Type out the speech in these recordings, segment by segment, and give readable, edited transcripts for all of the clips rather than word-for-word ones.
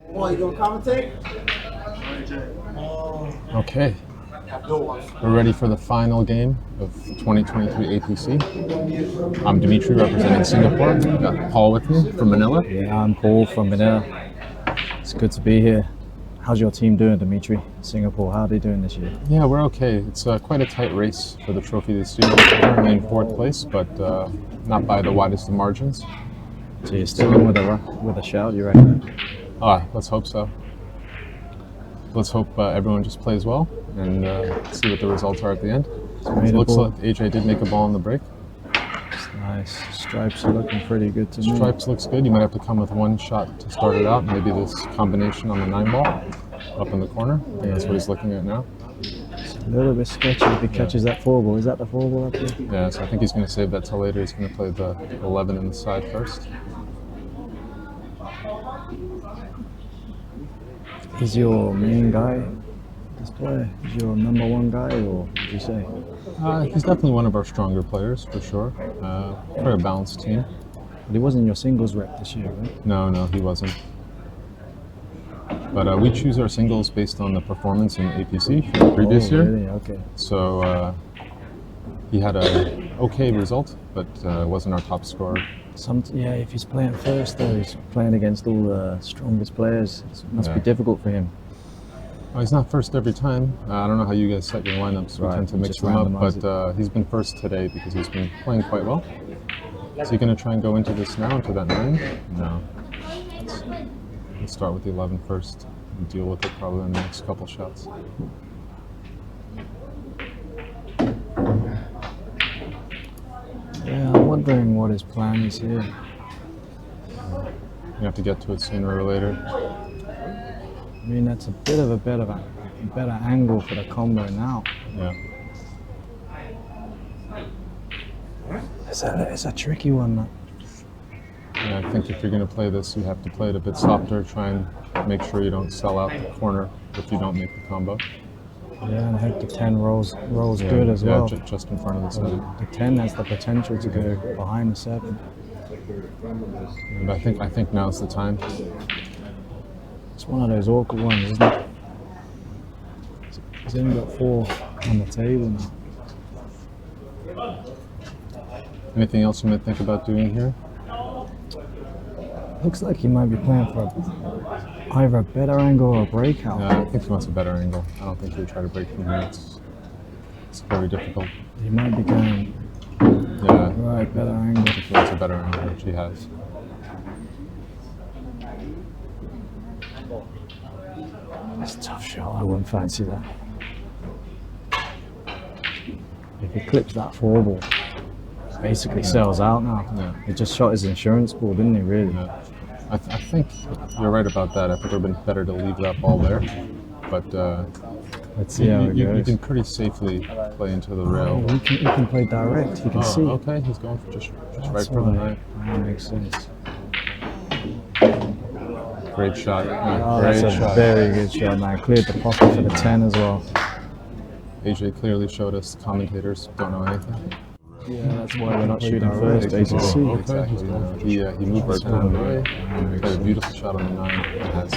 Oh, you gonna commentate? Okay, we're ready for the final game of 2023 APC. I'm Dimitri representing Singapore. Got Paul with me from Manila. Yeah, I'm Paul from Manila. It's good to be here. How's your team doing, Dimitri? Singapore, how are they doing this year? Yeah, we're okay. It's quite a tight race for the trophy this year. We're currently in fourth place, but not by the widest of margins. So you're still in with a shout, you reckon? Let's hope so. Let's hope everyone just plays well and see what the results are at the end. It looks like AJ did make a ball on the break. It's nice. Stripes are looking pretty good to me. Stripes looks good. You might have to come with one shot to start it out. Maybe this combination on the 9 ball up in the corner. I think that's what he's looking at now. It's a little bit sketchy if he catches that 4 ball. Is that the 4 ball up there? Yeah, so I think he's going to save that till later. He's going to play the 11 in the side first. He's your main guy, this player? Is your number one guy, or what would you say? He's definitely one of our stronger players, for sure. Very balanced team. But he wasn't your singles rep this year, right? No, he wasn't. But we choose our singles based on the performance in APC from the previous year. Really? Okay. So he had a okay result, but wasn't our top scorer. Yeah, if he's playing first, though, he's playing against all the strongest players. It must be difficult for him. Well, he's not first every time. I don't know how you guys set your lineups. We tend to mix them up, but he's been first today because he's been playing quite well. Is he going to try and go into this now, into that 9? No. Let's start with the 11 first and deal with it probably in the next couple shots. Yeah, I'm wondering what his plan is here. You have to get to it sooner or later. I mean, that's a bit of a better angle for the combo now. Yeah. It's a tricky one. That. Yeah, I think if you're going to play this, you have to play it a bit softer. Try and make sure you don't sell out the corner if you don't make the combo. Yeah, and I hope the 10 rolls good as well. Yeah, just in front of the 7. The 10 has the potential to go behind the 7. And I think now's the time. It's one of those awkward ones, isn't it? He's only got 4 on the table now. Anything else you might think about doing here? Looks like he might be playing for either a better angle or a breakout. Yeah, I think he wants a better angle. I don't think he'll try to break from here. It's very difficult. He might be going right, better angle. I think he wants a better angle, which he has. That's a tough shot. I wouldn't fancy that. If he clips that 4 ball, basically sells out now. Yeah. He just shot his insurance ball, didn't he, really? Yeah. I think you're right about that. I think it would have been better to leave that ball there. But let's see how it goes. You can pretty safely play into the rail. He can play direct. He can see. Okay, he's going for just right for the 9. That makes sense. Great shot. That's a very good shot, man. Cleared the pocket for the 10 as well. AJ clearly showed us commentators don't know anything. Yeah, that's why we're not shooting first, APC. Exactly. He moved right through the way. Played a beautiful shot on the 9. It has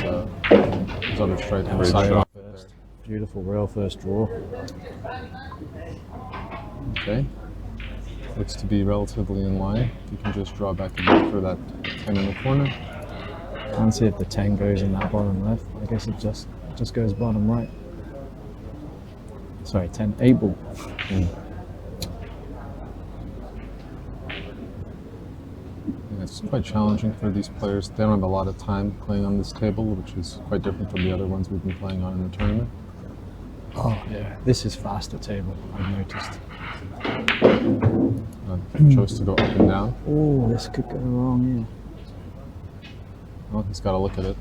his other strike on the side. Beautiful rail first draw. Okay. Looks to be relatively in line. You can just draw back a bit for that 10 in the corner. Can't see if the 10 goes in that bottom left. I guess it just goes bottom right. Sorry, 10, 8 ball. It's quite challenging for these players. They don't have a lot of time playing on this table, which is quite different from the other ones we've been playing on in the tournament. Oh yeah, this is faster table, I've noticed. Chose to go up and down. Oh, this could go wrong here. Well, he's got to look at it.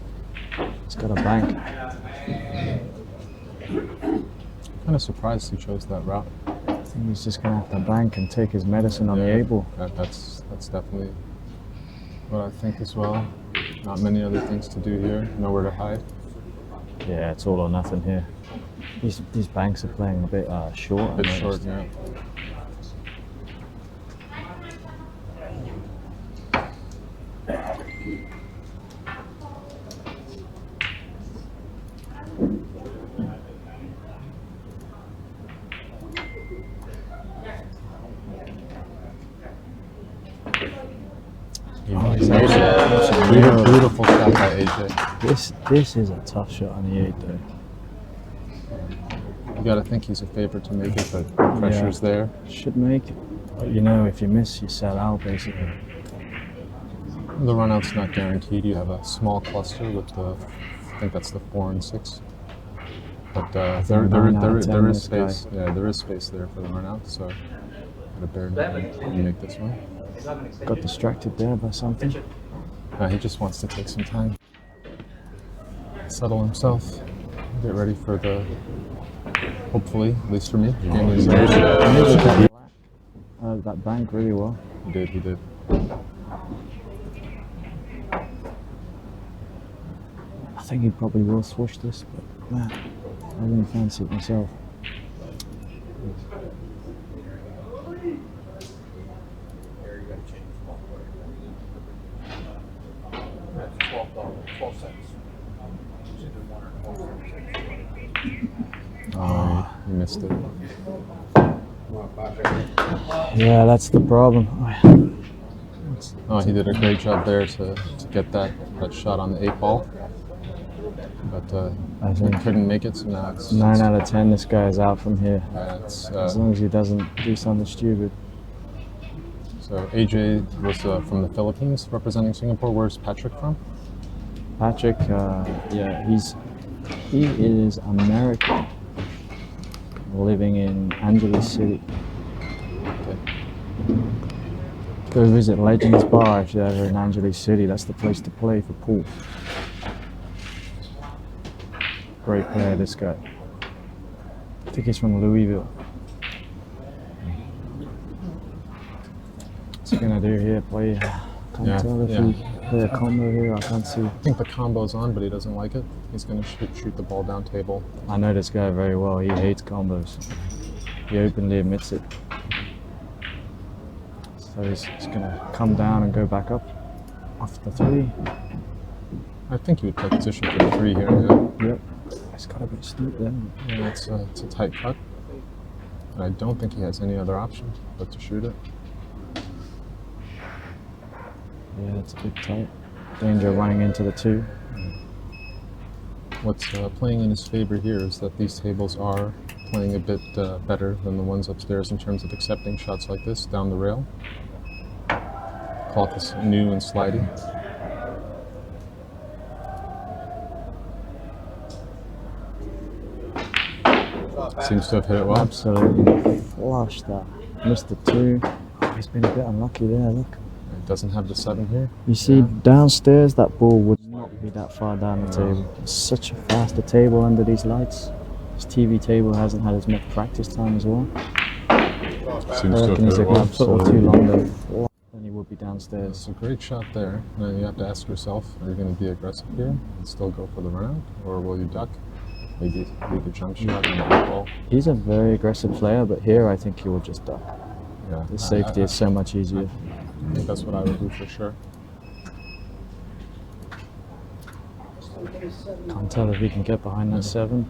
He's got a bank. Kind of surprised he chose that route. I think he's just going to have to bank and take his medicine on the 8 ball. That's definitely what I think as well. Not many other things to do here. Nowhere to hide. Yeah, it's all or nothing here. These banks are playing a bit short. A bit short, yeah. he's absolutely nailed it. Beautiful shot by AJ. This is a tough shot on the 8 though. You got to think he's a favorite to make it, but pressure's there. Should make it. But you know, if you miss, you sell out basically. The run out's not guaranteed. You have a small cluster with the, I think that's the 4 and 6. But there is space. Yeah, there is space there for the run out. So, got a bear when you make this one. Got distracted there by something. He just wants to take some time, settle himself, get ready for the. Hopefully, at least for me, that bank really well. He did. I think he probably will swoosh this, but man, I wouldn't fancy it myself. Oh, you missed it. Yeah, that's the problem. Oh, he did a great job there to get that shot on the 8 ball. But I think couldn't make it, so now it's 9 out of 10. This guy is out from here. As long as he doesn't do something stupid. So AJ was from the Philippines, representing Singapore. Where's Patrick from? Patrick, he is American, living in Angeles City. Okay. Go visit Legends Bar if you're ever in Angeles City. That's the place to play for pool. Great player, this guy. I think he's from Louisville. What's he gonna do here? Play? Can't tell if he play a combo here. I can't see. I think the combo's on, but he doesn't like it. He's gonna shoot the ball down table. I know this guy very well. He hates combos. He openly admits it. So he's gonna come down and go back up off the 3. I think he would play position for the 3 here. Yeah. Yep. It's got a bit steep there. Yeah, it's a tight cut. And I don't think he has any other option but to shoot it. Yeah, it's a bit tight. Danger running into the 2. What's playing in his favor here is that these tables are playing a bit better than the ones upstairs in terms of accepting shots like this down the rail. Cloth is new and slidey. Seems to have hit it well. Absolutely flushed that. Missed the 2. Oh, he's been a bit unlucky there, look. It doesn't have the 7 here. You see, downstairs that ball would not be that far down the table. It's such a faster table under these lights. This TV table hasn't had as much practice time as well. Seems to have he's hit it a well. foot or 2 longer than he would be downstairs. It's a great shot there. And you have to ask yourself, are you going to be aggressive here and still go for the run out? Or will you duck? Maybe leave a jump shot and a ball. He's a very aggressive player, but here I think he will just duck. Yeah, The safety is so much easier. I think that's what I would do for sure. Can't tell if he can get behind that 7.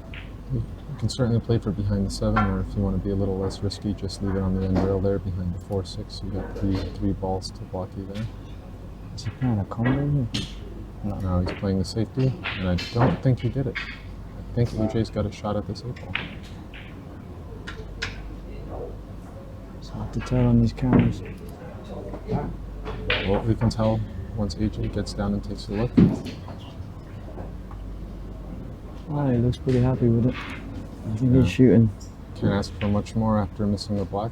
You can certainly play for behind the 7, or if you want to be a little less risky, just leave it on the end rail there behind the 4-6. You got three balls to block you there. Is he playing a combo here? No. Now he's playing the safety, and I don't think he did it. I think AJ's got a shot at this 8 ball. It's hard to tell on these cameras. Well, we can tell once AJ gets down and takes a look. Oh, he looks pretty happy with it. I think he's shooting. Can't ask for much more after missing a black.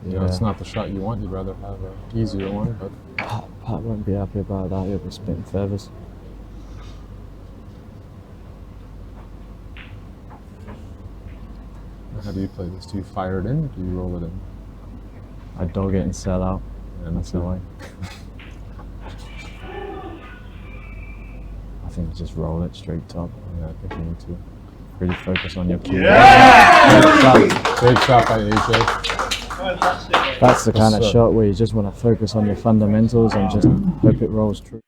You know, it's not the shot you want. You'd rather have an easier one, but Pat won't be happy about that. He'll be spitting feathers. how do you play this? Do you fire it in or do you roll it in? I dog it and sell out. And That's the way. I think you just roll it straight top. Yeah, I think you need to. Really focus on your cue. Great shot by AJ. That's the kind of shot where you just want to focus on your fundamentals and just hope it rolls true.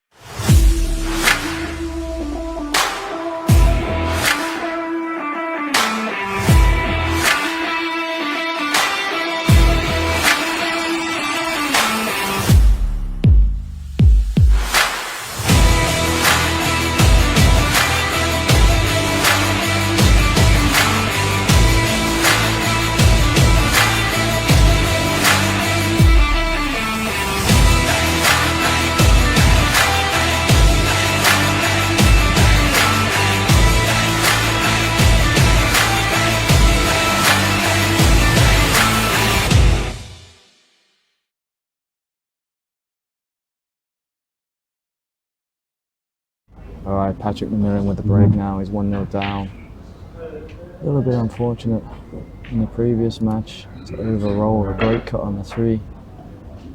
All right, Patrick McMillan with the break now. He's 1-0 down. A little bit unfortunate in the previous match to overroll a great cut on the 3.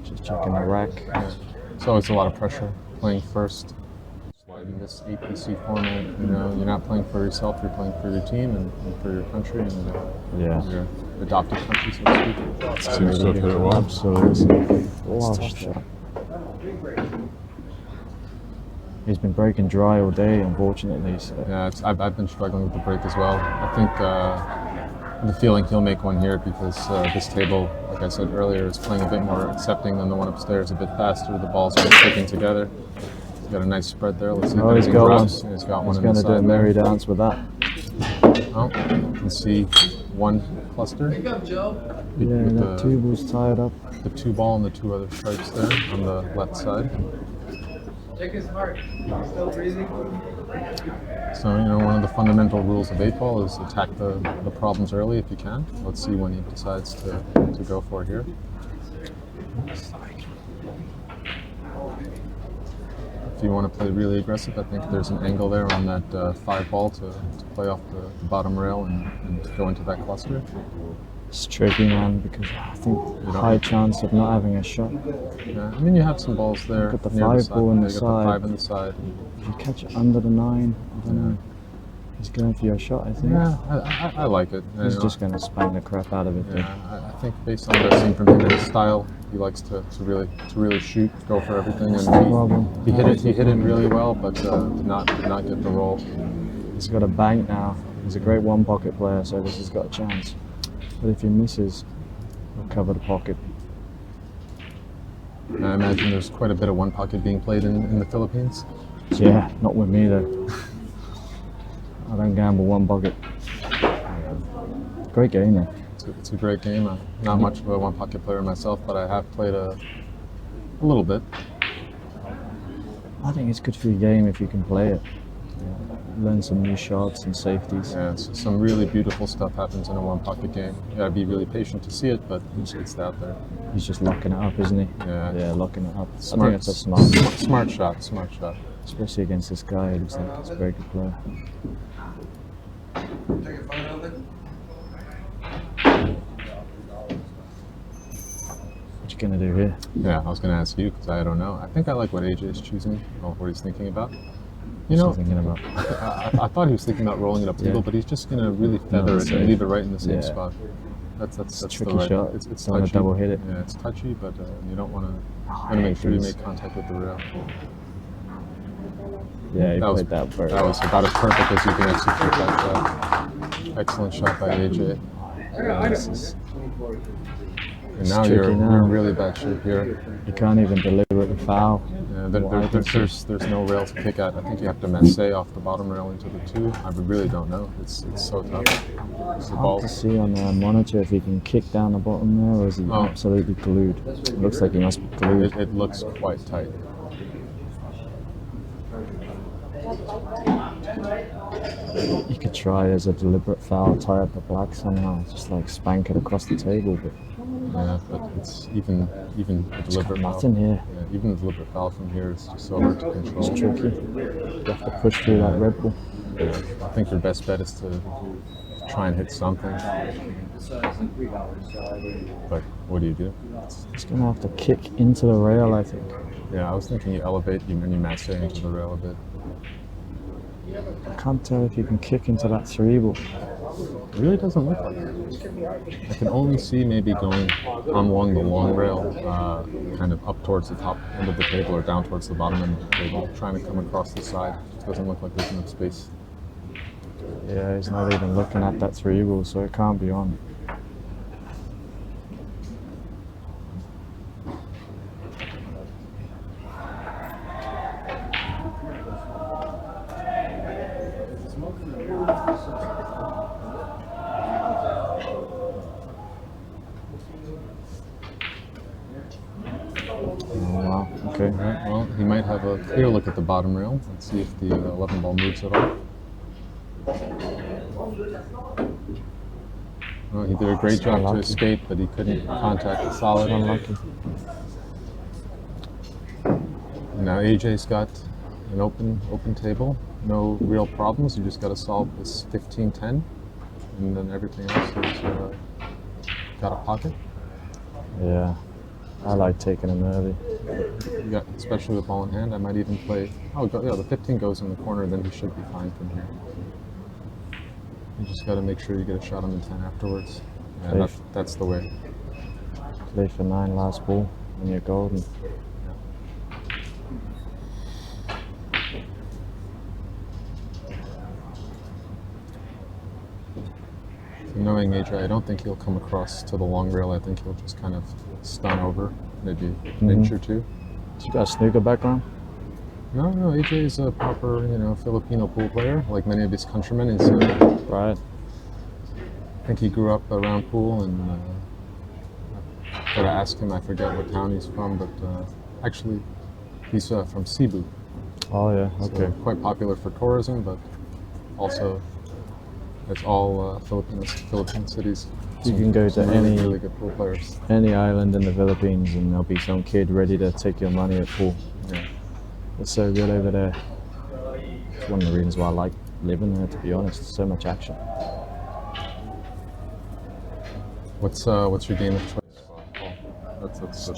Just checking the rack. Yeah. It's always a lot of pressure playing first. In this APC format, you know, you're not playing for yourself, you're playing for your team and for your country and your adopted country, so to speak. Seems to have hit it well. Absolutely. Tough shot. He's been breaking dry all day, unfortunately. So. Yeah, I've been struggling with the break as well. I think the feeling he'll make one here because this table, like I said earlier, is playing a bit more accepting than the one upstairs, a bit faster. The balls are sticking together. He's got a nice spread there. Let's see if he's got one. He's got one. He's going to do a merry dance with that. Oh, you can see one cluster. Wake up, Joe. Yeah, that 2 ball's tied up. The 2 ball and the 2 other stripes there on the left side. Check his heart. Still breathing? So, you know, one of the fundamental rules of 8 ball is attack the problems early if you can. Let's see when he decides to go for it here. If you want to play really aggressive, I think there's an angle there on that 5 ball to play off the bottom rail and go into that cluster. It's tricky, man, because I think high chance of not having a shot. Yeah, I mean, you have some balls there. Got the near 5 ball on the You got side. the 5 on the side. If you catch it under the 9, I don't know. He's going for your shot, I think. Yeah, I like it. He's just going to spank the crap out of it. Yeah, I think based on what I've seen from him and his style, he likes to really shoot, go for everything, and he hit it really well, but did not get the roll. He's got a bank now. He's a great 1 pocket player, so this has got a chance. But if he misses, he'll cover the pocket. I imagine there's quite a bit of 1 pocket being played in the Philippines. Yeah, not with me though. I don't gamble 1 pocket. Great game though. It's a great game. I'm not much of a 1 pocket player myself, but I have played a little bit. I think it's good for your game if you can play it. Learn some new shots and safeties. Yeah, so some really beautiful stuff happens in a 1 pocket game. You gotta be really patient to see it, but it's out there. He's just locking it up, isn't he? Yeah, locking it up. Smart, I think it's a smart shot. Especially against this guy, he looks like he's a very good player. Take a photo of it. What you gonna do here? Yeah, I was gonna ask you because I don't know. I think I like what AJ is choosing, or what he's thinking about. You know, thinking about? I thought he was thinking about rolling it up table, but he's just gonna really feather it and leave it right in the same spot. That's a tricky the right. shot. It's Don't wanna touchy. double hit it. Yeah, it's touchy, but you don't want to make sure you make contact with the rail. Yeah, he That was played that very That was about as perfect as you can execute that shot. Excellent shot by AJ. And now tricky you're now. in really bad shape here. You can't even deliberately foul. Yeah, there's no rail to kick at. I think you have to masse off the bottom rail into the 2. I really don't know. It's so tough. It's the Hard ball. to see on the monitor if he can kick down the bottom there, or is he absolutely glued? It looks like he must be glued. It looks quite tight. You could try as a deliberate foul, tie up the black somehow, just like spank it across the table, but Yeah, but it's even a deliberate foul. nothing here. Yeah, even a deliberate foul from here is just so hard to control. It's tricky. You have to push through that red ball. I think your best bet is to try and hit something. But what do you do? It's going to have to kick into the rail, I think. Yeah, I was thinking you elevate and you masse into the rail a bit. I can't tell if you can kick into that 3 ball. It really doesn't look like it. I can only see maybe going along the long rail, kind of up towards the top end of the table or down towards the bottom end of the table, trying to come across the side. It doesn't look like there's enough space. Yeah, he's not even looking at that 3 ball, so it can't be on. Okay. All right, well, he might have a clear look at the bottom rail. Let's see if the 11 ball moves at all. Well, he did a great job to escape, but he couldn't contact the solid. Unlucky. Now AJ's got an open table, no real problems. You just got to solve this 15-10, and then everything else is got a pocket. Yeah, I like taking them early. You got, especially the ball in hand. I might even play. Oh, yeah, the 15 goes in the corner, then he should be fine from here. You just got to make sure you get a shot on the 10 afterwards. Yeah, that's the way. Play for 9 last ball, and you're golden. Knowing AJ, I don't think he'll come across to the long rail. I think he'll just kind of stun over, maybe an inch or two. You got a snooker background? No, AJ is a proper, Filipino pool player, like many of his countrymen. He's, Right. I think he grew up around pool, and I gotta ask him. I forget what town he's from, but actually, he's from Cebu. Oh yeah, okay. So quite popular for tourism, but also it's all Philippine cities. You can go to Some any really good pool players. any island in the Philippines and there'll be some kid ready to take your money at pool. Yeah. It's so good over there. It's one of the reasons why I like living there, to be honest. So much action. What's your game of choice? That's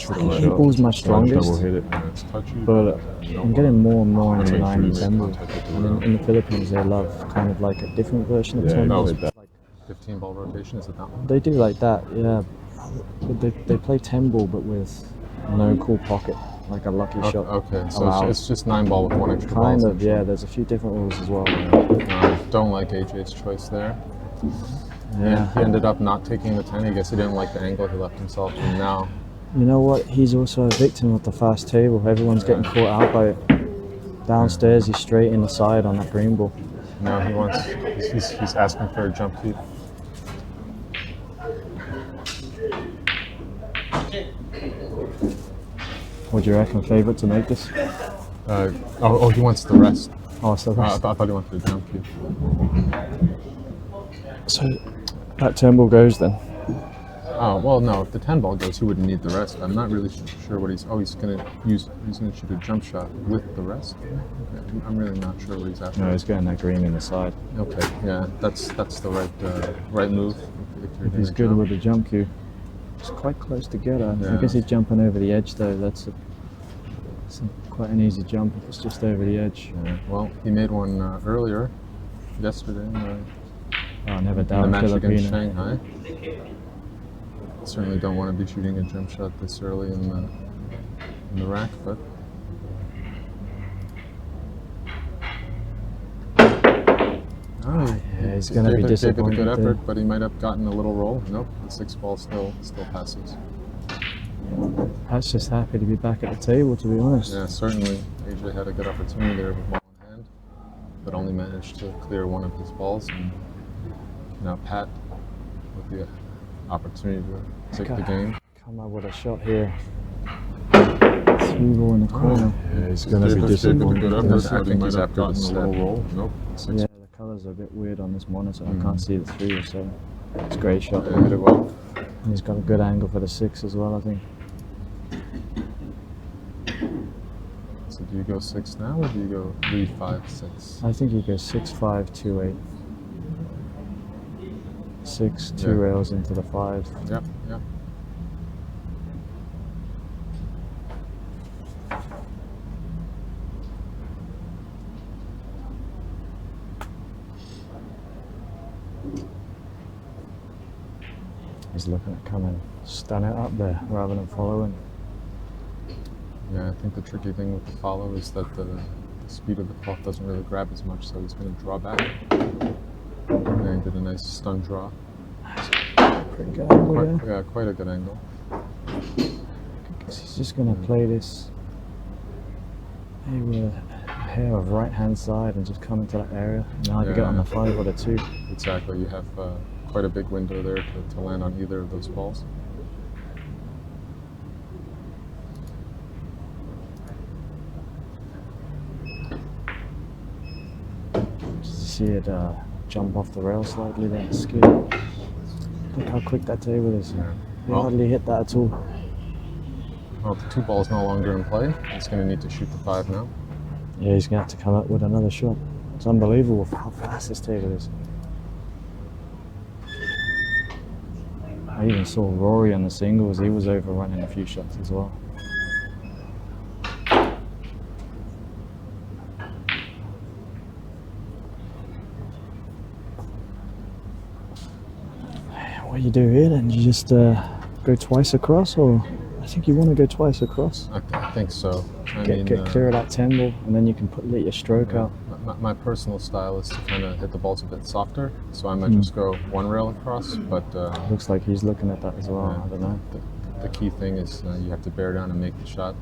Ball's my strongest, hit it. It's touchy. but I'm getting more and more into Make 9 sure and you 10 ball. make contact with And the in the Philippines, they love kind of like a different version of 10 ball. Like 15 ball rotation, is it that one? They do like that, yeah. But they play 10 ball, but with no cool pocket, like a lucky shot. Okay, so allowed. it's just 9 ball with 1 extra ball. Kind of, yeah. There's a few different rules as well. Don't like AJ's choice there. Yeah. He ended up not taking the 10. I guess he didn't like the angle he left himself in now. You know what? He's also a victim of the fast table. Everyone's getting caught out by it. Downstairs, he's straight in the side on that green ball. No, he's asking for a jump keep. What do you reckon? Favorite to make this? He wants the rest. Oh, so I thought he wanted a jump keep. so that 10 ball goes then. Oh, well, no, if the 10 ball goes, he wouldn't need the rest. I'm not really sure what he's going to use. He's going to shoot a jump shot with the rest. Okay, I'm really not sure what he's after. No, he's getting that green in the side. Okay, yeah, that's the right move. If He's good with the jump cue. It's quite close together. Yeah. I guess he's jumping over the edge though. That's quite an easy jump if it's just over the edge. Yeah, well, he made one earlier, yesterday, Oh, never in the doubt match against Filipino. Shanghai. Certainly don't want to be shooting a jump shot this early in the rack, but Yeah, he's going to be gave it a disappointed. good there. effort, but he might have gotten a little roll. Nope, the 6 ball still passes. Pat's just happy to be back at the table, to be honest. Yeah, certainly AJ had a good opportunity there with ball in hand, but only managed to clear one of his balls. And now Pat with the opportunity to take the game. Come up with a shot here. 3 ball in the corner. Yeah, he's going to be disappointed. I think he's after the set. Nope. Yeah, the colours are a bit weird on this monitor. I can't see the 3 or 7. It's a great shot. Yeah, hit it well. And he's got a good angle for the 6 as well, I think. So do you go 6 now, or do you go 3, 5, 6? I think he goes 6, 5, 2, 8. 6, 2 Yeah. rails into the 5. Yep. He's looking at coming, stun it up there rather than following. Yeah, I think the tricky thing with the follow is that the speed of the cloth doesn't really grab as much, so he's going to draw back. And he did a nice stun draw. Pretty good angle there. Yeah, quite a good angle. He's just going to play this maybe a hair of right hand side and just come into that area. Now you get on the 5 or the 2. Exactly, you have quite a big window there to land on either of those balls. Just see it jump off the rail slightly there. Skid. Look how quick that table is. Yeah. You hardly hit that at all. Well, the 2 ball's no longer in play. He's going to need to shoot the 5 now. Yeah, he's going to have to come up with another shot. It's unbelievable how fast this table is. I even saw Rory on the singles. He was overrunning a few shots as well. What you do here then? You just go twice across, or I think you want to go twice across. I think so. Get clear of that 10 ball, and then you can let your stroke out. My personal style is to kind of hit the balls a bit softer, so I might just go one rail across. But looks like he's looking at that as well. yeah, I don't know. The key thing is you have to bear down and make the shot.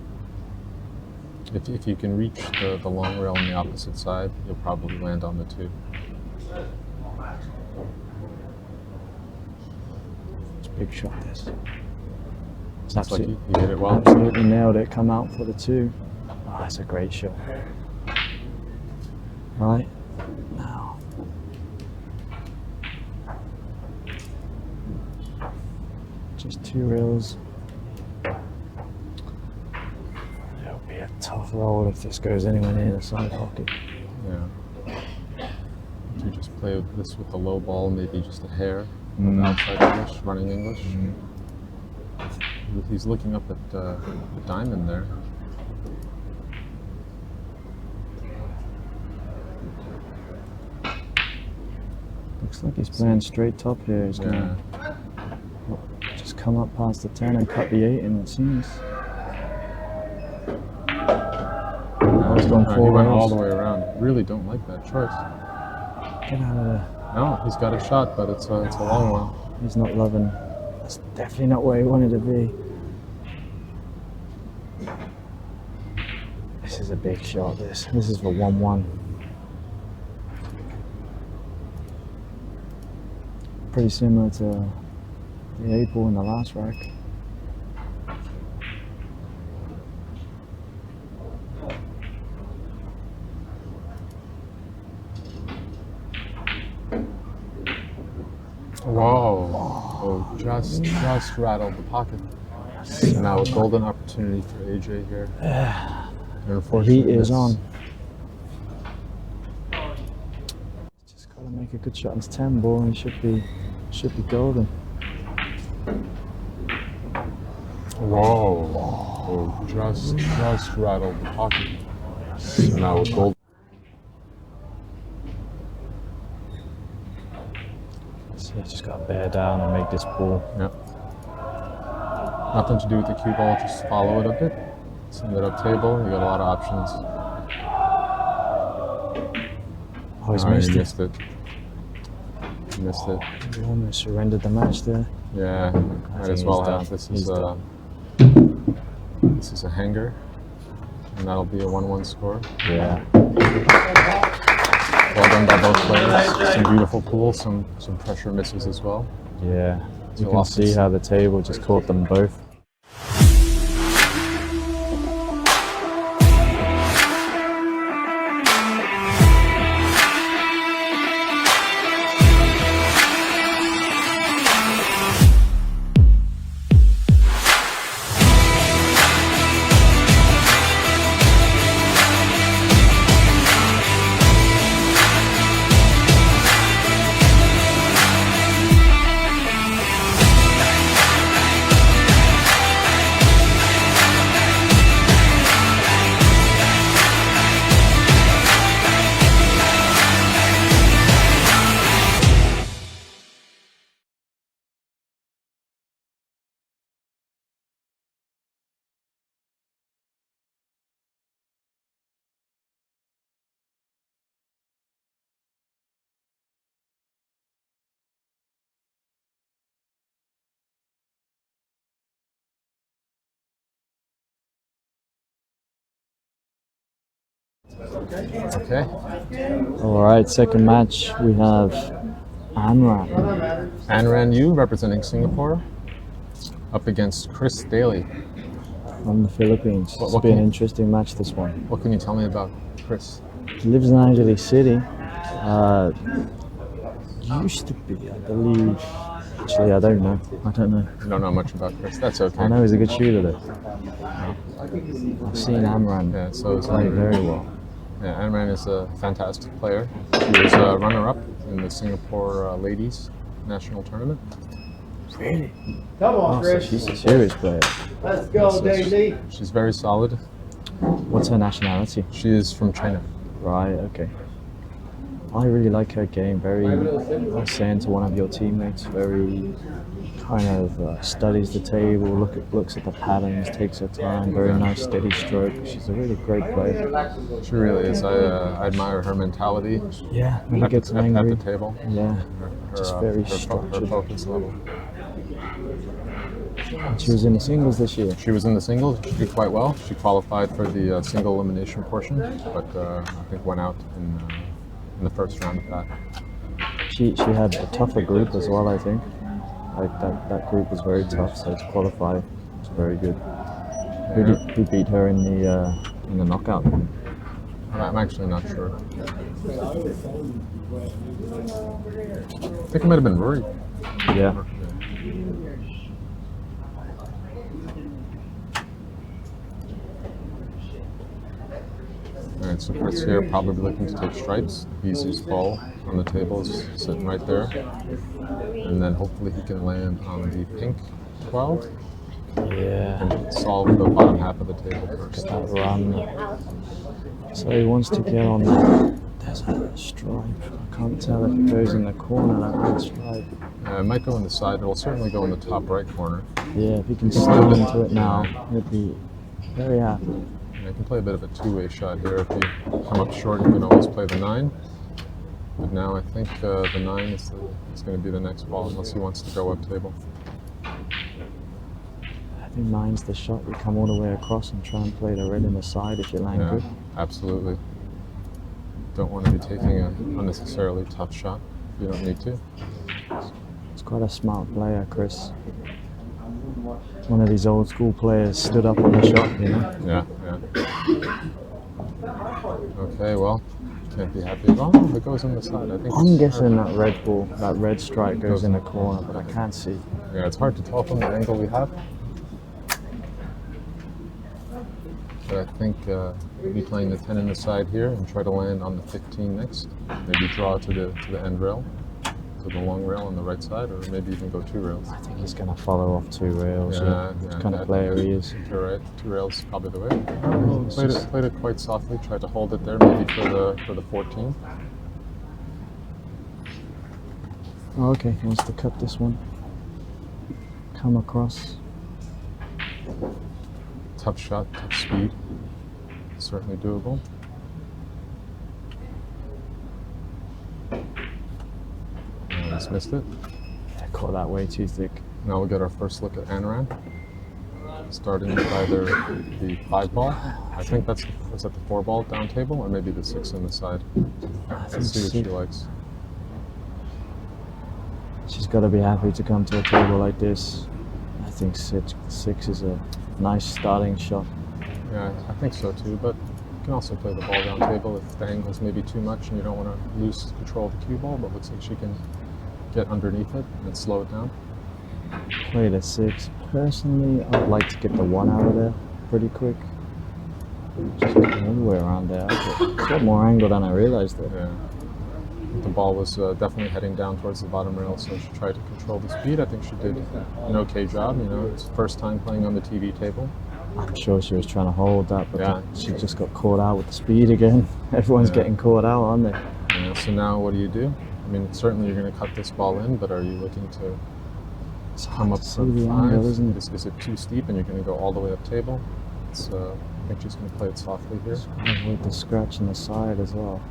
If you can reach the long rail on the opposite side, you'll probably land on the 2. It's a big shot, this. It's like you hit it well. Absolutely nailed it. Come out for the 2. Oh, that's a great shot. Right now, just 2 rails. It'll be a tough roll if this goes anywhere near the side pocket. Yeah. You just play this with the low ball, maybe just a hair of outside English, running English. He's looking up at the diamond there. Looks like he's playing straight top here. He's gonna just come up past the 10 and cut the 8 in, it seems. Oh, he's gone 4 He went all rails. the way around. Really don't like that choice. Get out of there. No, he's got a shot, but it's a long one. He's not loving. That's definitely not where he wanted to be. This is a big shot. This is for 1-1. Pretty similar to the 8 ball in the last rack. Whoa! Oh, just rattled the pocket. Now a golden opportunity for AJ here. The heat is on. Just gotta make a good shot. It's 10 ball and he should be golden. Whoa! Oh, just rattled the pocket. Now a golden. So you just gotta bear down and make this ball. Yep. Nothing to do with the cue ball, just follow it a bit. Send it up table, you got a lot of options. Oh, he's missed you it. missed it. You missed it. He almost surrendered the match there. Yeah, might as think well he's have. done. This is a hanger, and that'll be a 1-1 score. Yeah. Well done by both players. Some beautiful pool, some pressure misses as well. Yeah. You So can often see how the table just caught them both. Okay. All right, second match we have Anran. Anran Yu representing Singapore up against Chris Daly. From the Philippines. What It's been can an you- interesting match, this one. What can you tell me about Chris? He lives in Angeles City. Used to be, I believe. Actually, I don't know. You don't know much about Chris. That's okay. I know he's a good shooter though. I've seen Amran Yeah, so it's play very well. Yeah, Ayn Rand is a fantastic player. She was a runner-up in the Singapore ladies national tournament. Really? Come on, Oh, so Chris. she's a serious player. Let's go, So Davey. she's very solid. What's her nationality? She is from China. Right, okay. I really like her game. Very, I was saying to one of your teammates, very kind of studies the table, looks at the patterns, takes her time, very nice steady stroke. She's a really great player. She really is. I admire her mentality Yeah, when he at, gets the, at angry. the table. Yeah, Her, just very her structured. focus level. She was in the singles this year. She was in the singles. She did quite well. She qualified for the single elimination portion, but I think went out in the first round of that. She had a tougher group as well, I think. Like that group was very tough, so to qualify was very good. Who beat her in the knockout? I'm actually not sure. I think it might have been Rory. Yeah. Alright, so Chris here probably looking to take stripes. The easiest ball on the table is sitting right there. And then hopefully he can land on the pink 12 Yeah. and solve the bottom half of the table first. That run. So he wants to get on that. There's a stripe. I can't tell if it goes in the corner, that red stripe. It might go in the side, it'll certainly go in the top right corner. Yeah, if he can slip into it now, he'll be very happy. And I can play a bit of a two-way shot here. If you come up short, you can always play the 9. But now I think the 9 is going to be the next ball, unless he wants to go up table. I think 9's the shot. You come all the way across and try and play the red in the side if you're laying good. Absolutely. Don't want to be taking an unnecessarily tough shot if you don't need to. He's quite a smart player, Chris. One of these old school players stood up on the shot, you know? Yeah. Okay, well, can't be happy at all. It goes on the side. I think. I'm guessing that red ball, that red stripe goes in the corner, but I can't see. Yeah, it's hard to tell from the angle we have. But I think maybe playing the 10 in the side here and try to land on the 15 next. Maybe draw to the end rail, to the long rail on the right side, or maybe even go 2 rails. I think he's going to follow off 2 rails. Yeah, What kind of player he is. 2 rails is probably the way. Played it quite softly. Tried to hold it there, maybe for the 14. Oh, okay, he wants to cut this one. Come across. Tough shot, tough speed. Certainly doable. Just missed it. I caught that way too thick. Now we'll get our first look at Ayn Rand. Starting with either the 5 ball. I think was that the 4 ball down table, or maybe the 6 on the side. Let's see what she likes. She's got to be happy to come to a table like this. I think 6 is a nice starting shot. Yeah, I think so too, but you can also play the ball down table if the angle's maybe too much and you don't want to lose control of the cue ball, but looks like she can get underneath it and slw it down. Play the 6. Personally, I'd like to get the 1 out of there pretty quick. Just get all the way around there. It's got more angle than I realized there. Yeah. The ball was definitely heading down towards the bottom rail, so she tried to control the speed. I think she did an okay job. You know, it's first time playing on the TV table. I'm sure she was trying to hold that, but Yeah. she just got caught out with the speed again. Everyone's getting caught out, aren't they? Yeah, so now what do? I mean, certainly you're going to cut this ball in, but are you looking to come up for see the 5? angle, isn't it? Is it too steep and you're going to go all the way up table? It's, I think she's going to play it softly here. With the scratch on the side as well.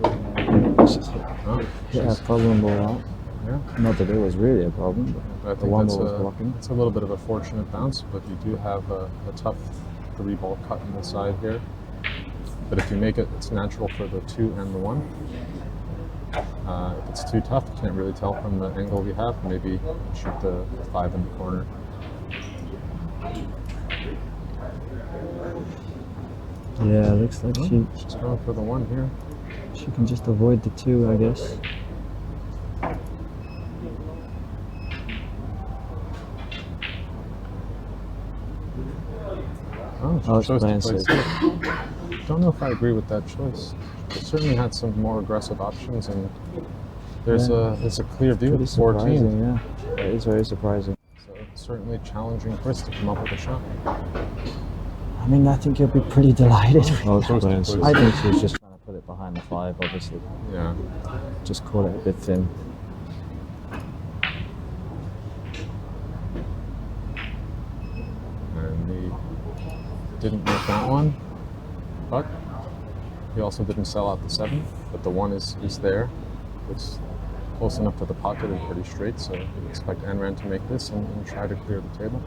Oh, Hit that problem ball out. yeah. Not that it was really a problem, I but the think one that's ball was blocking. it's a little bit of a fortunate bounce, but you do have a tough 3 ball cut in the side here. But if you make it, it's natural for the 2 and the 1. If it's too tough, you can't really tell from the angle we have. Maybe shoot the 5 in the corner. Yeah, looks like She's going for the 1 here. she can just avoid the 2, I guess. Oh, she Oh, it's chose to playing play safe. safe. don't know if I agree with that choice. They certainly had some more aggressive options, and there's a clear view Pretty of 14. surprising, yeah. It is very surprising. So it's certainly challenging Chris to come up with a shot. I mean, I think he'll be pretty delighted. Close to I close. think he was just trying to put it behind the 5, obviously. Yeah. Just caught it a bit thin. And he didn't make that one, but he also didn't sell out the 7. But the 1 is there. It's close enough to the pocket and pretty straight, so you expect Anran to make this and try to clear the table.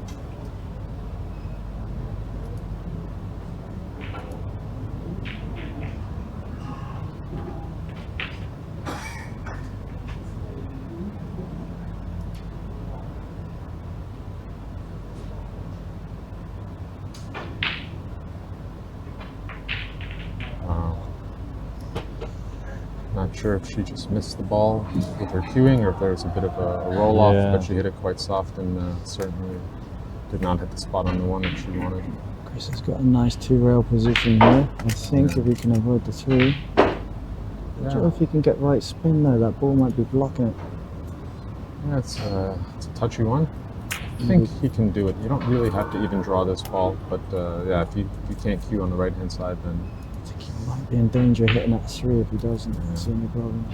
Not sure if she just missed the ball with her cueing or if there was a bit of a roll off, Yeah. but she hit it quite soft and certainly did not hit the spot on the 1 that she wanted. Chris has got a nice 2-rail position here. I think if he can avoid the 3. Not sure if he can get right spin though, that ball might be blocking it. Yeah, it's a touchy one. I think he can do it. You don't really have to even draw this ball, but yeah, if you can't cue on the right hand side, then I think he might be in danger of hitting that 3 if he doesn't. That's the only problem.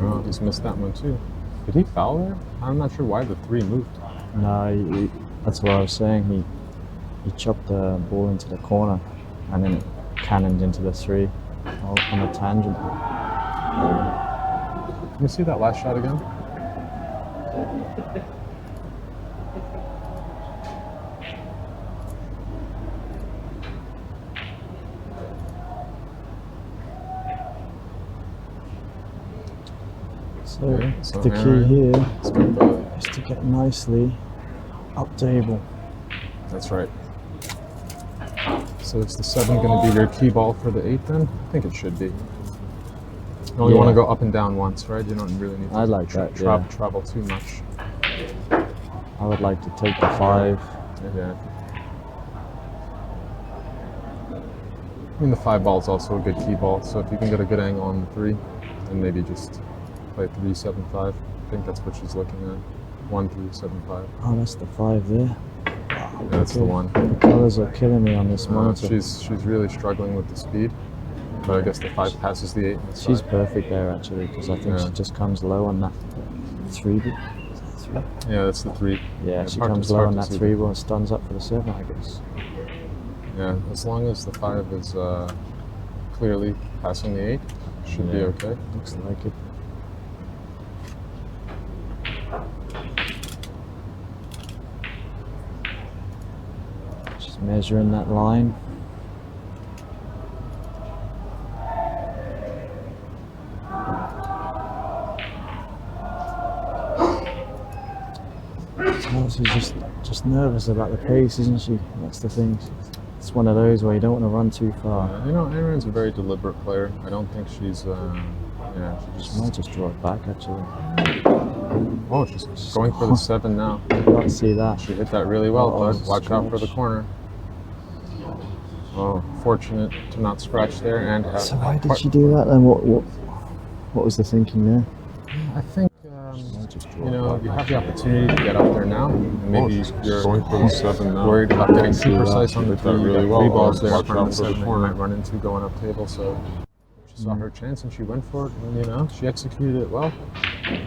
oh, he's missed that one too. Did he foul there? I'm not sure why the 3 moved. No, that's what I was saying. He chopped the ball into the corner and then it cannoned into the 3 on a tangent. Can you see that last shot again? So Okay, so the key Aaron here has got the- is to get nicely up table. That's right. So is the 7 going to be your key ball for the 8 then? I think it should be. You only want to Yeah. go up and down once, right? You don't really need to I like that, yeah. travel too much. I would like to take the 5. Yeah. I mean, the 5 ball is also a good key ball, so if you can get a good angle on the 3, then maybe just play 3-7-5. I think that's what she's looking at. 1-3-7-5. Oh, that's the 5 there. Yeah, that's the one. The colours are killing me on this monitor. She's really struggling with the speed, but I guess the 5 passes the 8. And the She's 5. perfect there actually, because I think Yeah. she just comes low on that 3 ball. Is that 3? Yeah, that's the 3. Yeah, It's she hard to- comes it's low hard on to that see 3 ball and stuns up for the 7, I guess. Yeah, as long as the 5 is clearly passing the 8, should be Yeah. okay. Looks like it. Just measuring that line. She's just nervous about the pace, isn't she? That's the thing. It's one of those where you don't want to run too far. You know, Aaron's a very deliberate player. I don't think she's, yeah, She might just draw it back actually. oh, she's going for the 7 now. Did not see that. She hit that really well, Oh, but watch out for the scratch. corner. Oh, fortunate to not scratch there and have. So why did she do that then? What was the thinking there? I think, Just draw you it know, back. you have the opportunity to get up there now, and maybe you're going for the 7 now. worried about getting too that. precise on the Hit that 3. You really got well. 3 balls there in Watch front of out the for the 7 that you corner. might run into going up table, so she saw her chance and she went for it, and you know, she executed it well.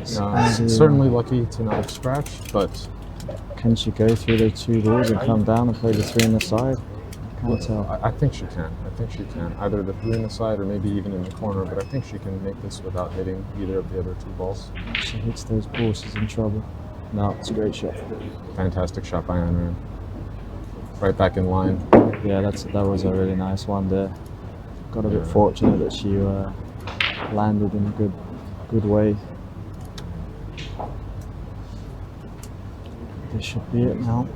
Certainly lucky to not have scratched, but Can she go through the 2 balls and come down and play the 3 on the side? I can't tell. I think she can. I think she can. Either the 3 in the side or maybe even in the corner, but I think she can make this without hitting either of the other 2 balls. If she hits those balls, she's in trouble. No, it's a great shot. Fantastic shot by Anran. Right back in line. Yeah, that was a really nice one there. Got a bit Yeah. fortunate that she landed in a good way. This should be it now.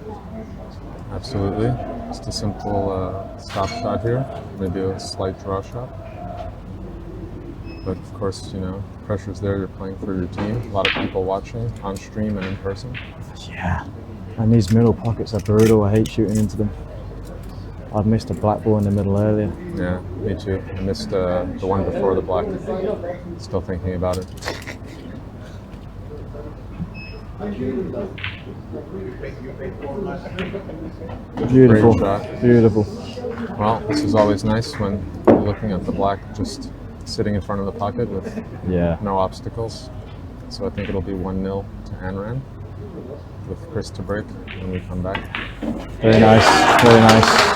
Absolutely. Just a simple stop shot here. Maybe a slight draw shot. But of course, you know, pressure's there. You're playing for your team. A lot of people watching on stream and in person. Yeah. And these middle pockets are brutal. I hate shooting into them. I've missed a black ball in the middle earlier. Yeah, me too. I missed the one before the black. Still thinking about it. Beautiful. Great shot. Beautiful. Well, this is always nice when you're looking at the black just sitting in front of the pocket with Yeah. no obstacles. So I think it'll be 1-0 to Anran with Chris to break when we come back. Very nice. Very nice.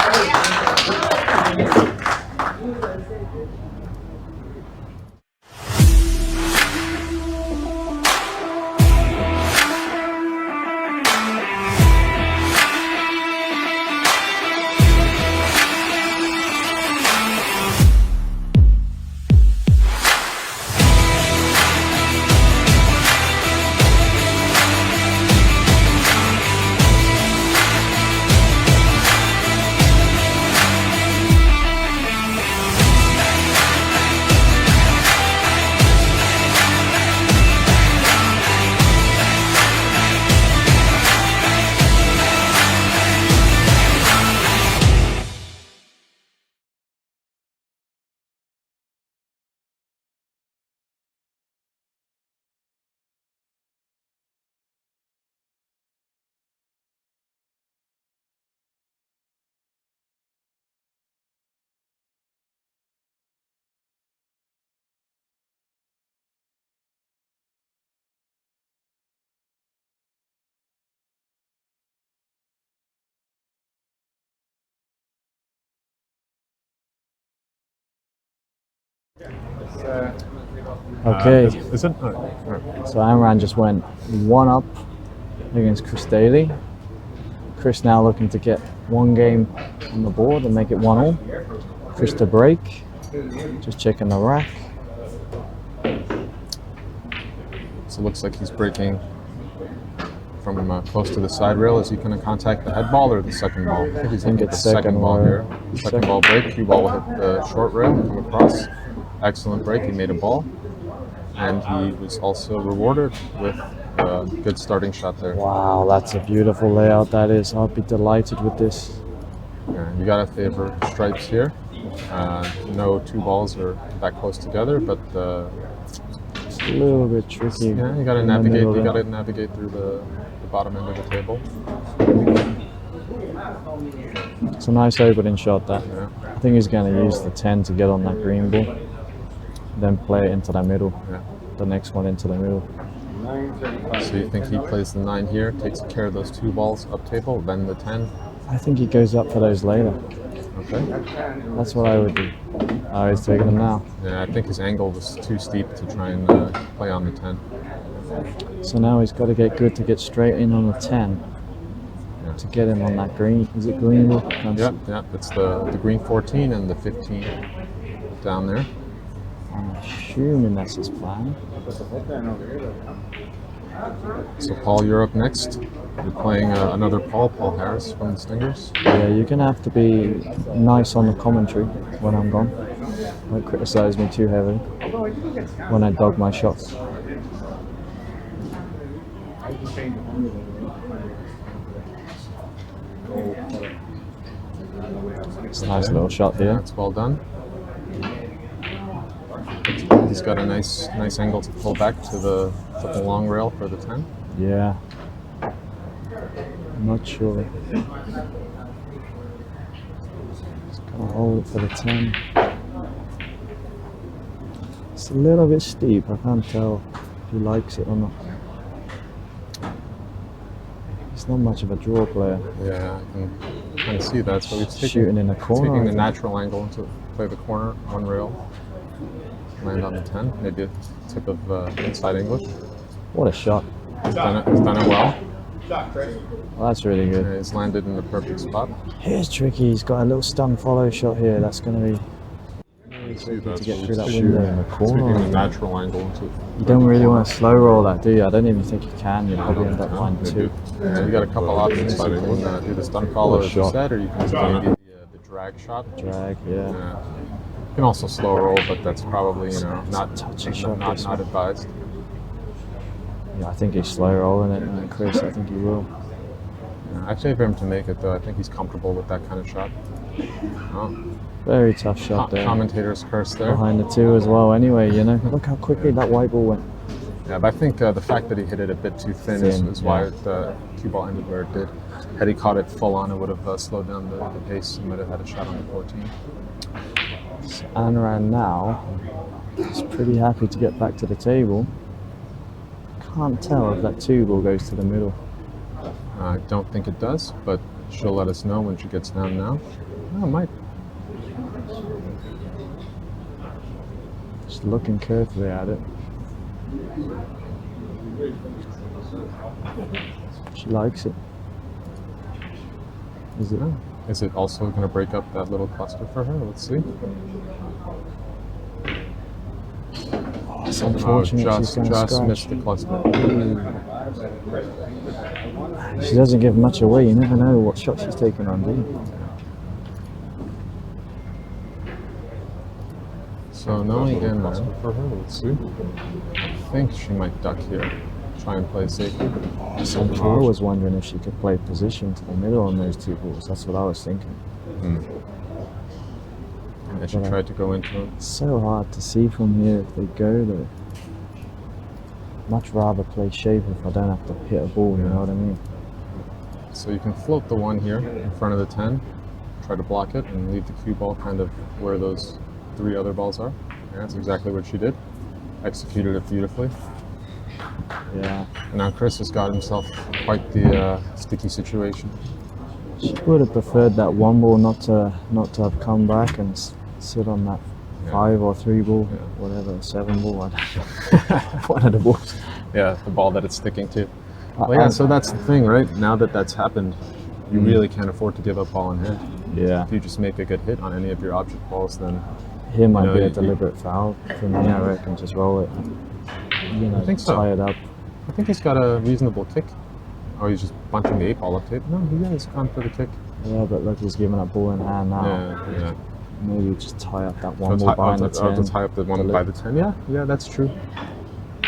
Okay. Is it? All right. So Amran just went 1 up against Chris Daly. Chris now looking to get 1 game on the board and make it 1-all. Chris to break. Just checking the rack. So it looks like he's breaking from close to the side rail. Is he going to contact the head ball or the second ball? I think he's looking at the second ball here. Second ball break. Cue ball will hit the short rail and come across. Excellent break. He made a ball. And he was also rewarded with a good starting shot there. Wow, that's a beautiful layout that is. I'll be delighted with this. Yeah, you gotta favor stripes here. No 2 balls are that close together, but It's a little bit tricky. yeah, you gotta in the navigate. middle You there. gotta navigate through the bottom end of the table. It's a nice opening shot that. Yeah, I think he's going to use the 10 to get on that green ball. Then play it into the middle. yeah. The next one into the middle. So you think he plays the 9 here, takes care of those 2 balls up table, then the 10. I think he goes up for those later. Okay. That's what I would do. Oh, he's taking them now. Yeah, I think his angle was too steep to try and play on the 10. So now he's got to get good to get straight in on the 10 Yeah. to get him on that green. Is it green ball? Yeah, yeah. It's the green 14 and the 15 down there. I'm assuming that's his plan. So Paul, you're up next. You're playing another Paul Harris from the Stingers. Yeah, you're going to have to be nice on the commentary when I'm gone. Don't criticize me too heavily when I dog my shots. It's a nice little shot here. That's well done. He's got a nice angle to pull back to the long rail for the 10. Yeah. I'm not sure. Just gonna hold it for the 10. It's a little bit steep. I can't tell if he likes it or not. He's not much of a draw player. Yeah, I can kind of see that. So he's Shooting in the corner. taking I the think. natural angle to play the corner, 1 rail, land on the 10, maybe a tip of inside English. What a shot. He's done it well. Well, that's really good. Yeah, he's landed in the perfect spot. Here's tricky. He's got a little stun follow shot here. That's going to be See, that's to get what through he's that shooting. window in the Taking corner. the natural angle into. You don't really want to slow roll that, do you? I don't even think you can. You'll probably end up line 2. Yeah, you got a couple options. You can do the stun follow, as you shot. said, or you can maybe the drag shot. Drag, yeah. Yeah. You can also slow roll, but that's probably not touchy shot, this not one. advised. Yeah, I think he's slow rolling it, Chris. I think he will. I favor him to make it, though. I think he's comfortable with that kind of shot. Oh, Very tough shot there. commentator's curse there. Behind the two as well. Anyway, you know, look how quickly that white ball went. Yeah, but I think the fact that he hit it a bit too thin is why the cue ball ended where it did. Had he caught it full on, it would have slowed down the pace. He might have had a shot on the 14. So Anran now is pretty happy to get back to the table. Can't tell if that 2 ball goes to the middle. I don't think it does, but she'll let us know when she gets down now. Oh, it might. Just looking carefully at it. She likes it. Is it? Is it also going to break up that little cluster for her? Let's see. Oh, it's unfortunate she's going to just scratch. missed the cluster. She doesn't give much away. You never know what shot she's taking on, do you? So now again, that's good for her. Let's see. I think she might duck here. Try and play safely. So I was wondering if she could play position to the middle on those 2 balls. That's what I was thinking. And she tried to go into it. It's so hard to see from here if they go there. Much rather play shape if I don't have to hit a ball, you know what I mean? So you can float the 1 here in front of the 10, try to block it, and leave the cue ball kind of where those 3 other balls are. Yeah, that's exactly what she did. Executed it beautifully. Yeah. And now Chris has got himself quite the sticky situation. She would have preferred that 1 ball not to have come back and sit on that 5 or 3 ball, whatever, 7 ball, I don't know. One of the balls. Yeah, the ball that it's sticking to. Well, yeah, so that's the thing, right? Now that that's happened, you really can't afford to give up ball in hand. Yeah. If you just make a good hit on any of your object balls, then Here might be a deliberate foul for me, I reckon. Just roll it. You know, I think so. tie it up. I think he's got a reasonable kick. Oh, he's just bunching the 8 ball up tape. No, he has gone for the kick. Yeah, but look, he's giving up ball in hand now. Yeah. Maybe just tie up that 1 ball behind the 10. To tie up the 1 by the 10. Yeah, that's true.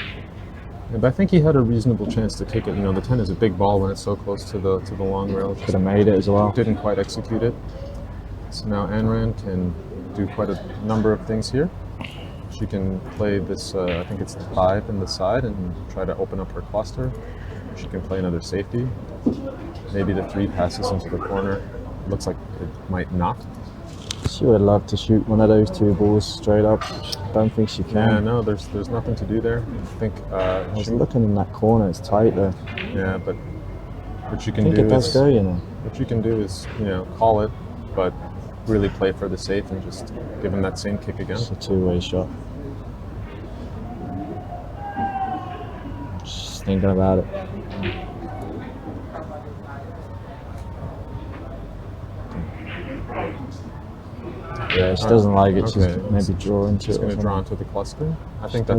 Yeah, but I think he had a reasonable chance to kick it. You know, the 10 is a big ball when it's so close to the long rail. Could have made it as well. Didn't quite execute it. So now Anran can do quite a number of things here. She can play this, I think it's the 5 in the side and try to open up her cluster. She can play another safety. Maybe the 3 passes into the corner. Looks like it might not. She would love to shoot one of those 2 balls straight up. Don't think she can. Yeah, no, there's nothing to do there. I think I was looking in that corner, it's tight there. Yeah, but what you I can think do it does is go, you know. what you can do is, you know, call it, but really play for the safe and just give him that same kick again. It's a 2-way shot. Just thinking about it. Yeah, she doesn't like it. She's maybe draw into She's it. going to draw into the cluster. I think that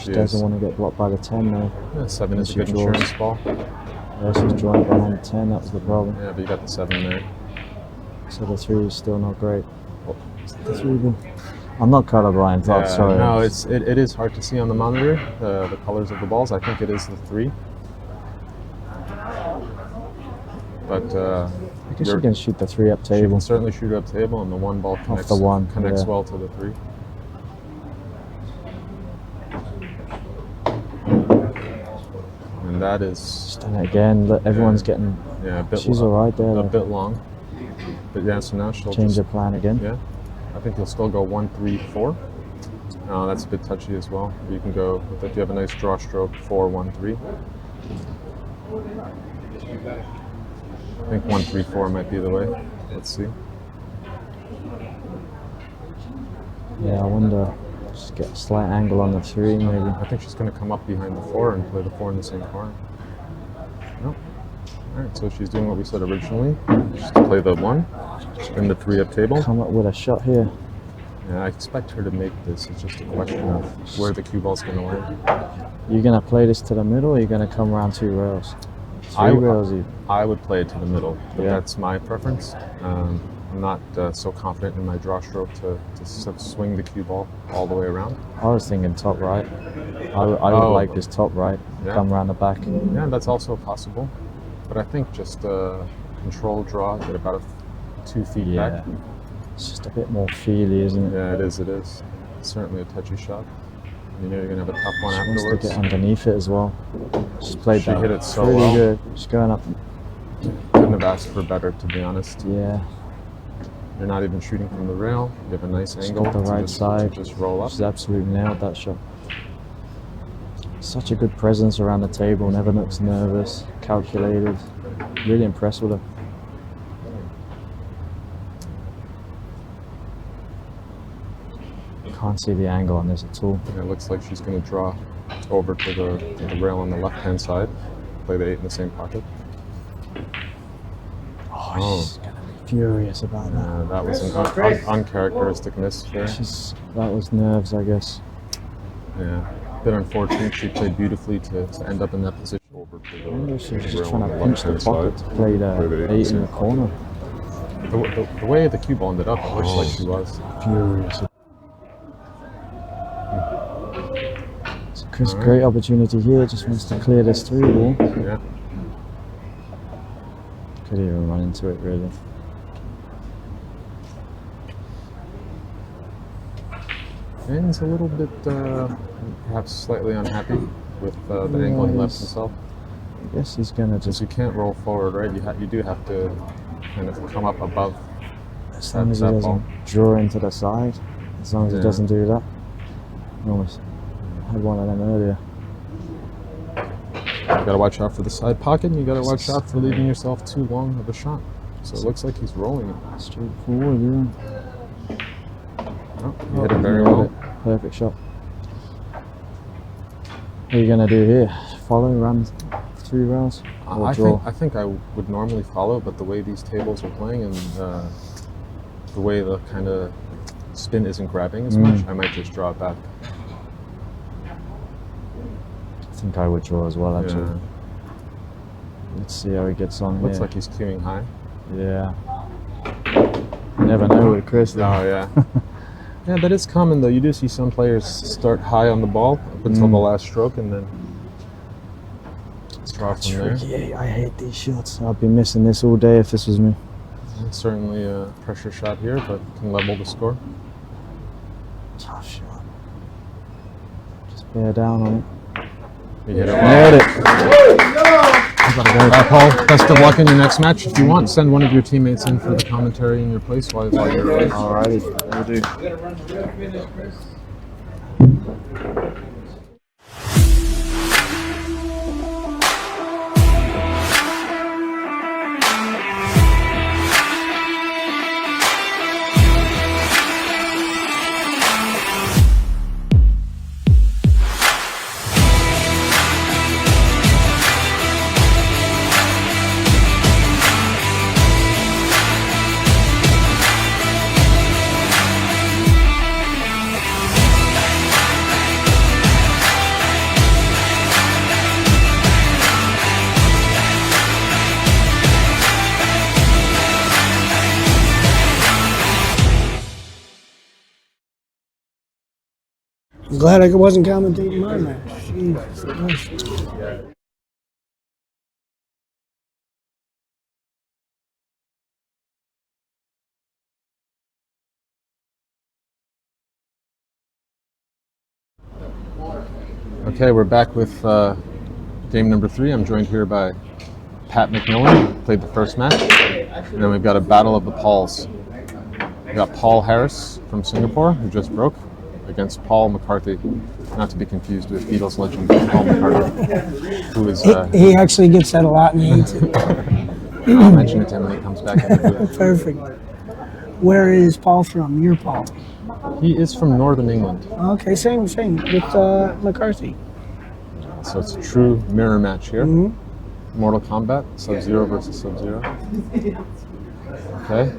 She doesn't want to get blocked by the 10 though. Yeah, 7 is a She good draws. insurance ball. Yeah, she's drawing behind the 10. That was the problem. Yeah, but you got the 7 there. So the 3 is still not great. The 3 ball. I'm not colorblind. Yeah, Sorry. no, it is hard to see on the monitor the colors of the balls. I think it is the 3. But I guess you can shoot the 3 up you table. can certainly shoot it up table, and the 1 ball connects, the 1, connects yeah. well to the 3. And that is She's done it again. Look, everyone's getting. a bit She's all right there. a bit long. But yeah, so now she'll Change just, the plan again. Yeah, I think you'll still go 1, 3, 4. That's a bit touchy as well. You can go with if you have a nice draw stroke 4, 1, 3. I think 1, 3, 4 might be the way. Let's see. Yeah, I wonder. Just get a slight angle on the 3, maybe. I think she's going to come up behind the 4 and play the 4 in the same corner. Nope. Alright, so she's doing what we said originally. Just play the 1, then the 3 up table. Come up with a shot here. Yeah, I expect her to make this. It's just a question of where the cue ball's going to land. You're going to play this to the middle, or you're going to come around 2 rails? 3 rails even. I would play it to the middle, but Yeah. that's my preference. I'm not so confident in my draw stroke to swing the cue ball all the way around. I was thinking top right. I would like this top right. Yeah. Come around the back. Yeah, that's also possible. But I think just a control draw, get about 2 feet Yeah. back. It's just a bit more feely, isn't it? Yeah, it is. It is. Certainly a touchy shot. You know you're gonna have a tough one She wants to afterwards. get underneath it as well. She's played She that hit it so really well. good. She's going up. Couldn't have asked for better, to be honest. Yeah, You're not even shooting from the rail. You have a nice she's angle got the to right just, side. to just roll up. She's absolutely nailed that shot. Such a good presence around the table. Never looks nervous. Calculated. Really impressed with her. Can't see the angle on this at all. And it looks like she's going to draw over to the rail on the left-hand side. Play the 8 in the same pocket. Oh, she's gonna be furious about that. That was an uncharacteristic miss there. That was nerves, I guess. Yeah, a bit unfortunate. She played beautifully to end up in that position over to the I wonder if she was just rail trying on to the pinch the left-hand pocket side. to play the Play the 8 in the corner. The way the cue ball ended up, it looks like she was. Furious. So Chris, great opportunity here. Just wants to clear this through ball. Yeah. Could even run into it, really. And he's a little bit, perhaps slightly unhappy with the angle he left Yes. himself. I guess he's gonna Because just, you can't roll forward, right? You do have to kind of come up above. as long as he that doesn't ball. draw into the side, as long as Yeah. he doesn't do that. I almost had one of them earlier. You gotta watch out for the side pocket, and you gotta watch out for leaving yourself too long of a shot. So it looks like he's rolling it. Straightforward, yeah. Oh, he hit it very Nailed well. it. Perfect shot. What are you gonna do here? Follow, run 3 rounds, or draw? I think I would normally follow, but the way these tables are playing and the way the kind of spin isn't grabbing as much, I might just draw it back. I think I would draw as well, actually. Yeah. Let's see how he gets on Looks here. like he's queuing high. Yeah. You never know with Chris, though. Oh yeah. Yeah, that is common though. You do see some players start high on the ball up until the last stroke and then draw from there. Tricky. I hate these shots. I'd be missing this all day if this was me. Certainly a pressure shot here, but can level the score. Tough shot. Just bear down on it. You hit it Nailed well. it. Paul, best of luck in your next match. If you want, send one of your teammates in for the commentary in your place while you're away. Alrighty, will do. Gotta run to the finish, Chris. I'm glad I wasn't commentating my match. Jesus Christ. Okay, we're back with game number 3. I'm joined here by Pat McMillan, who played the first match. And then we've got a battle of the Pauls. We got Paul Harris from Singapore, who just broke, against Paul McCarthy, not to be confused with Beatles legend Paul McCartney, who is, He actually gets that a lot and he hates it. I'll mention it to him when he comes back in the booth. Perfect. Where is Paul from? You're Paul. He is from Northern England, Okay, same with McCarthy. so it's a true mirror match here. Mm-hmm. Mortal Kombat, Sub-Zero versus Sub-Zero. Okay.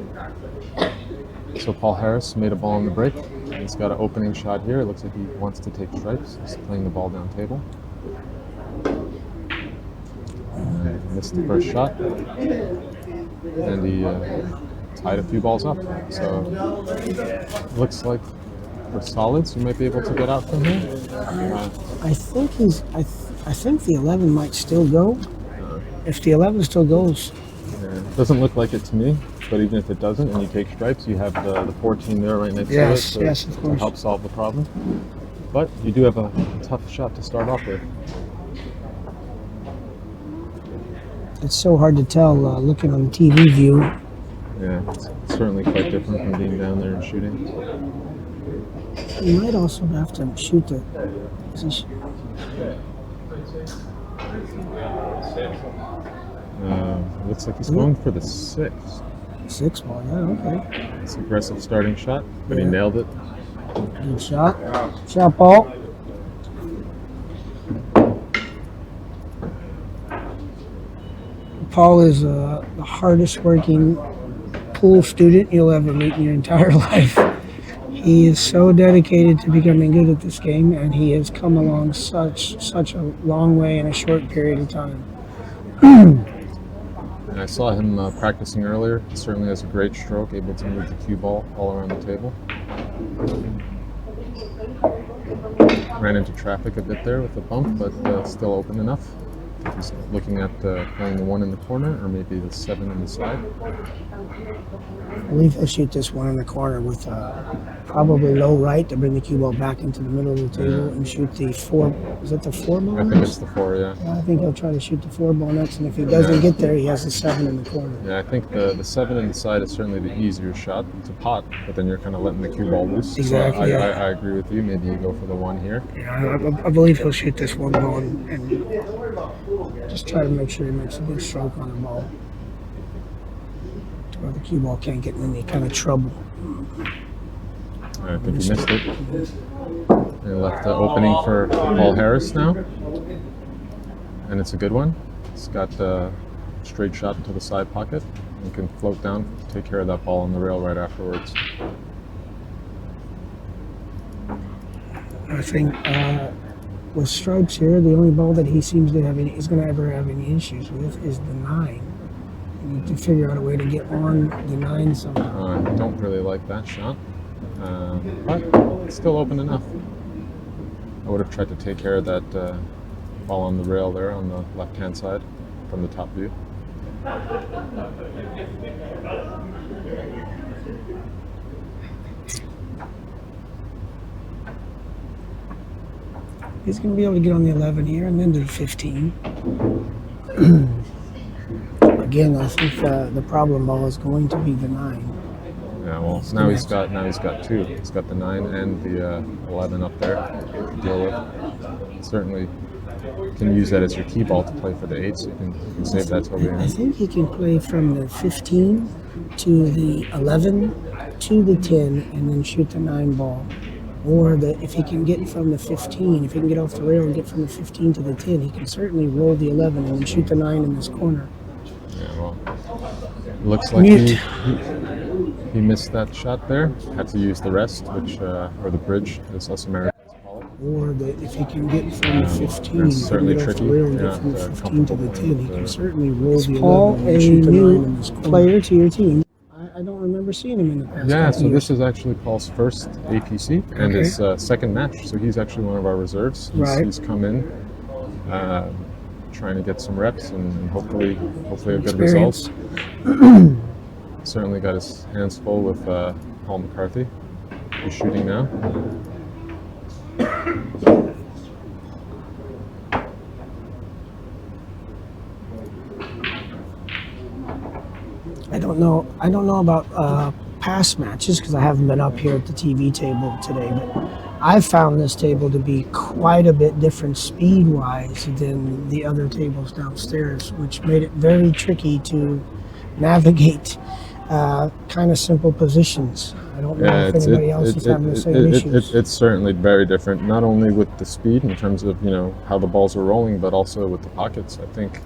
So Paul Harris made a ball on the break. He's got an opening shot here. It looks like he wants to take stripes. He's playing the ball down table. And missed the first shot. And he tied a few balls up. So looks like we're solid. So you might be able to get out from here. I think I think the 11 might still go. if the 11 still goes. Yeah. Doesn't look like it to me, but even if it doesn't, and you take stripes, you have the 14 there right next Yes, to it yes, of to course. help solve the problem. But you do have a tough shot to start off with. It's so hard to tell looking on the TV view. Yeah, it's certainly quite different from being down there and shooting. You might also have to shoot the position. Looks like he's going for the 6. 6 ball, yeah, okay. It's an aggressive starting shot, but he Yeah. nailed it. Good shot. Shot ball. Paul is the hardest working pool student you'll ever meet in your entire life. He is so dedicated to becoming good at this game, and he has come along such a long way in a short period of time. And I saw him practicing earlier. He certainly has a great stroke, able to move the cue ball all around the table. Ran into traffic a bit there with the bump, but still open enough. I think he's looking at playing the 1 in the corner, or maybe the 7 in the side. I believe he'll shoot this one in the corner with probably low right to bring the cue ball back into the middle of the table and shoot the 4. Is it the 4 ball? I think it's the 4, yeah. Yeah, I think he'll try to shoot the 4 ball next, and if he doesn't get there, he has the 7 in the corner. Yeah, I think the 7 in the side is certainly the easier shot to pot, but then you're kind of letting the cue ball loose. Exactly, So yeah. I agree with you. Maybe you go for the 1 here. Yeah, I believe he'll shoot this 1 ball and just try to make sure he makes a good stroke on the ball, to where the cue ball can't get in any kind of trouble. I think he missed it. He left the opening for Paul Harris now. And it's a good one. He's got a straight shot into the side pocket. He can float down, take care of that ball on the rail right afterwards. I think with stripes here, the only ball that he seems to have is going to ever have any issues with is the 9. You need to figure out a way to get on the 9 somehow. I don't really like that shot, but it's still open enough. I would have tried to take care of that ball on the rail there on the left-hand side from the top view. He's going to be able to get on the 11 here and then to the 15. Again, I think the problem ball is going to be the 9. Yeah, well, now he's got 2. He's got the 9 and the 11 up there to deal with. Certainly can use that as your key ball to play for the 8, so you can save that till the I end. think he can play from the 15 to the 11 to the 10 and then shoot the 9 ball. Or if he can get from the 15, if he can get off the rail and get from the 15 to the 10, he can certainly roll the 11 and then shoot the 9 in this corner. Yeah, well, it looks like he missed that shot there. Had to use the rest, which or the bridge, as us Americans call it. Or if he can get from the 15, That's if he can certainly get off the tricky. rail and You're get from the not 15 to the comfortable 10, he with can certainly roll the 11 Paul and a shoot the 9 in new this corner. player to your team? I don't remember seeing him in the past Yeah, couple so years. this is actually Paul's first APC and Okay. his second match. So he's actually one of our reserves. Right. He's come in trying to get some reps and hopefully a good Experience. result. Certainly got his hands full with Paul McCarthy, who's shooting now. I don't know about past matches because I haven't been up here at the TV table today, but I've found this table to be quite a bit different speed-wise than the other tables downstairs, which made it very tricky to navigate kind of simple positions. I don't know if anybody else is having the same issues. It's certainly very different, not only with the speed in terms of how the balls are rolling, but also with the pockets. I think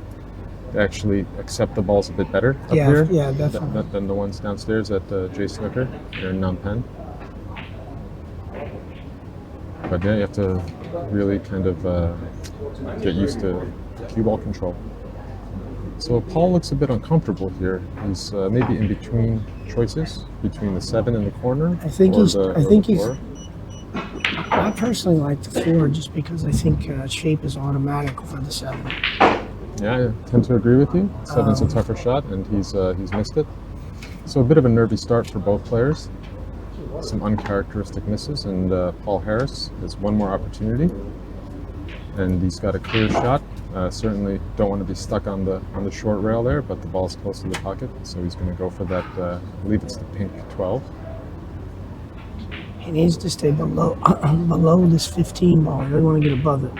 they actually accept the balls a bit better up here definitely. than the ones downstairs at J Snooker here in Phnom Penh. But yeah, you have to really kind of get used to cue ball control. So Paul looks a bit uncomfortable here. He's maybe in between choices, between the 7 in the corner. I think or he's. the- I or think the he's. 4. I personally like the 4 just because I think shape is automatic for the 7. Yeah, I tend to agree with you. 7's a tougher shot, and he's missed it. So a bit of a nervy start for both players. Some uncharacteristic misses, and Paul Harris has one more opportunity, and he's got a clear shot. Certainly don't want to be stuck on the short rail there, but the ball's close to the pocket, so he's going to go for that. I believe it's the pink 12. He needs to stay below below this 15 ball. He doesn't want to get above it.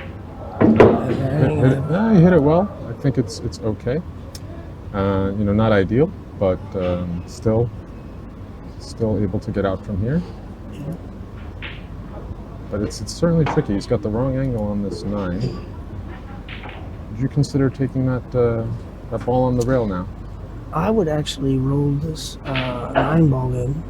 Yeah, he hit it well. I think it's okay. Not ideal, but still able to get out from here. But it's certainly tricky. He's got the wrong angle on this 9. Would you consider taking that ball on the rail now? I would actually roll this 9 ball in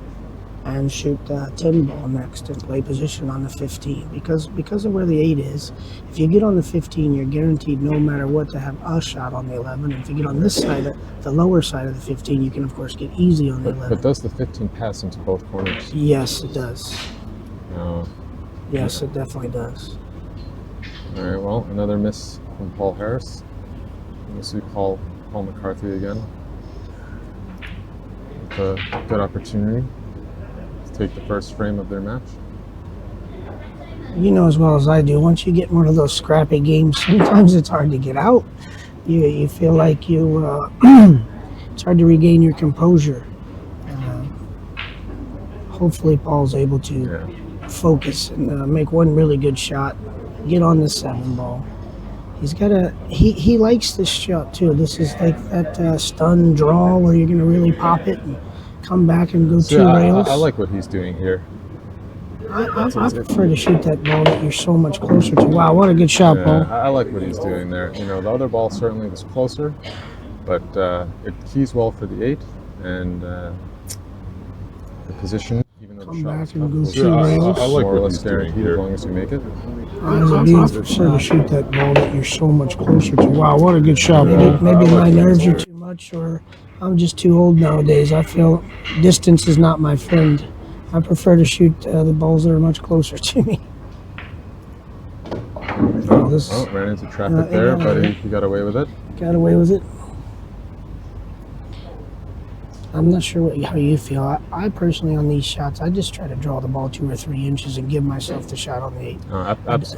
and shoot 10 ball next and play position on the 15 because of where the 8 is. If you get on the 15, you're guaranteed no matter what to have a shot on the 11. And if you get on this side, the lower side of the 15, you can of course get easy on the 11. But does the 15 pass into both corners? Yes, it does. No. Yes, it definitely does. All right. Well, another miss from Paul Harris. We'll see Paul McCarthy again. With a good opportunity to take the first frame of their match. You know as well as I do, once you get in one of those scrappy games, sometimes it's hard to get out. You feel like it's hard to regain your composure. Hopefully Paul's able to focus and make one really good shot, get on the 7 ball. He's got he likes this shot too. This is like that stun draw where you're going to really pop it and come back and go 2 rails. I like what he's doing here. I prefer to shoot that ball that you're so much closer to. Wow, what a good shot, Paul. I like what he's doing there. The other ball certainly was closer, but it keys well for the 8, and the position, even though the shot was and go tough, 2 rails. I like more or less guaranteed as long as you make it. I prefer to shoot that ball that you're so much closer to. Wow, what a good shot. Maybe my nerves are too much, or I'm just too old nowadays. I feel distance is not my friend. I prefer to shoot the balls that are much closer to me. Ran into traffic there, but he got away with it. Got away with it. I'm not sure how you feel. I personally, on these shots, I just try to draw the ball 2 or 3 inches and give myself the shot on the 8.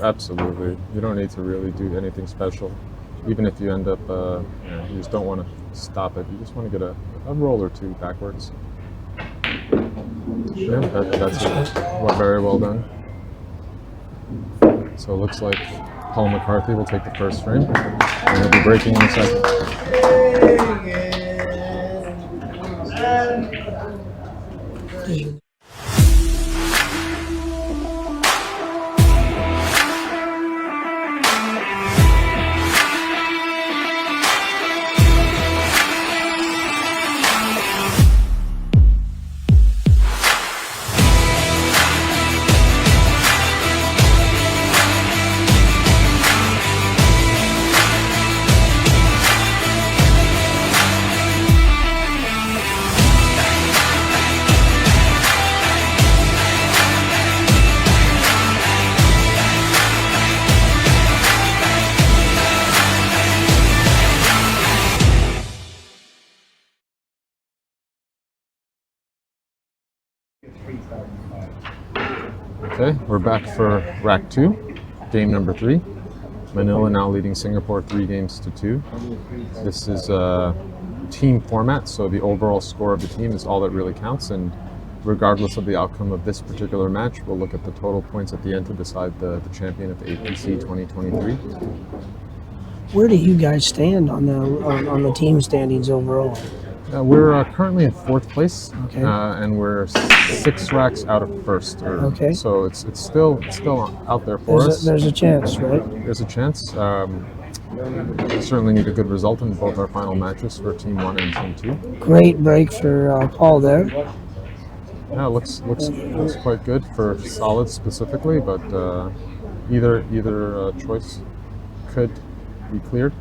Absolutely. You don't need to really do anything special. Even if you end up, you just don't want to stop it. You just want to get a roll or 2 backwards. Yeah, that's very well done. So it looks like Paul McCarthy will take the first frame, and he'll be breaking in the second. Okay, we're back for rack 2, game number 3. Manila now leading Singapore 3-2. This is a team format, so the overall score of the team is all that really counts, and regardless of the outcome of this particular match, we'll look at the total points at the end to decide the champion of the APC 2023. Where do you guys stand on the team standings overall? We're currently in 4th place, okay. And we're 6 racks out of 1st. Okay. So it's still out there for us. There's a chance, right? There's a chance. We certainly need a good result in both our final matches for Team 1 and Team 2. Great break for Paul there. Yeah, looks quite good for solids specifically, but either choice could be cleared.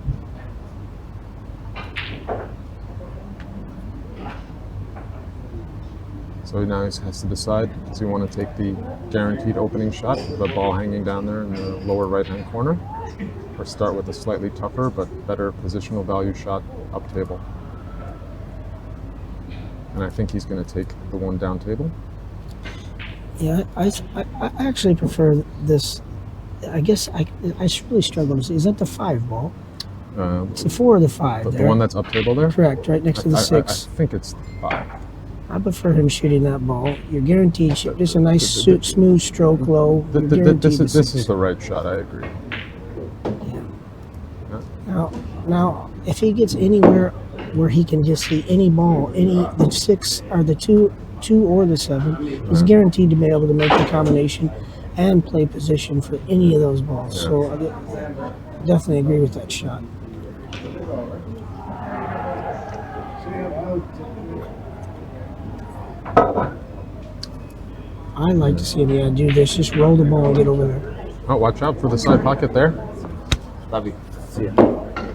So now he has to decide, does he want to take the guaranteed opening shot with the ball hanging down there in the lower right-hand corner? or start with a slightly tougher but better positional value shot up table. And I think he's going to take the one down table. Yeah, I actually prefer this. I guess I really struggle to see. Is that the 5 ball? It's the 4 or the 5. The one that's up table there? Correct, right next to the 6. I think it's 5. I prefer him shooting that ball. You're guaranteed. Just a nice smooth stroke low. This is the right shot. I agree. Yeah. Now, if he gets anywhere where he can just see any ball, the 6 or the 2 or the 7, he's guaranteed to be able to make the combination and play position for any of those balls. Yeah. So I definitely agree with that shot. I like to see him do this. Just roll the ball and get over there. Oh, watch out for the side pocket there. Love you. See ya.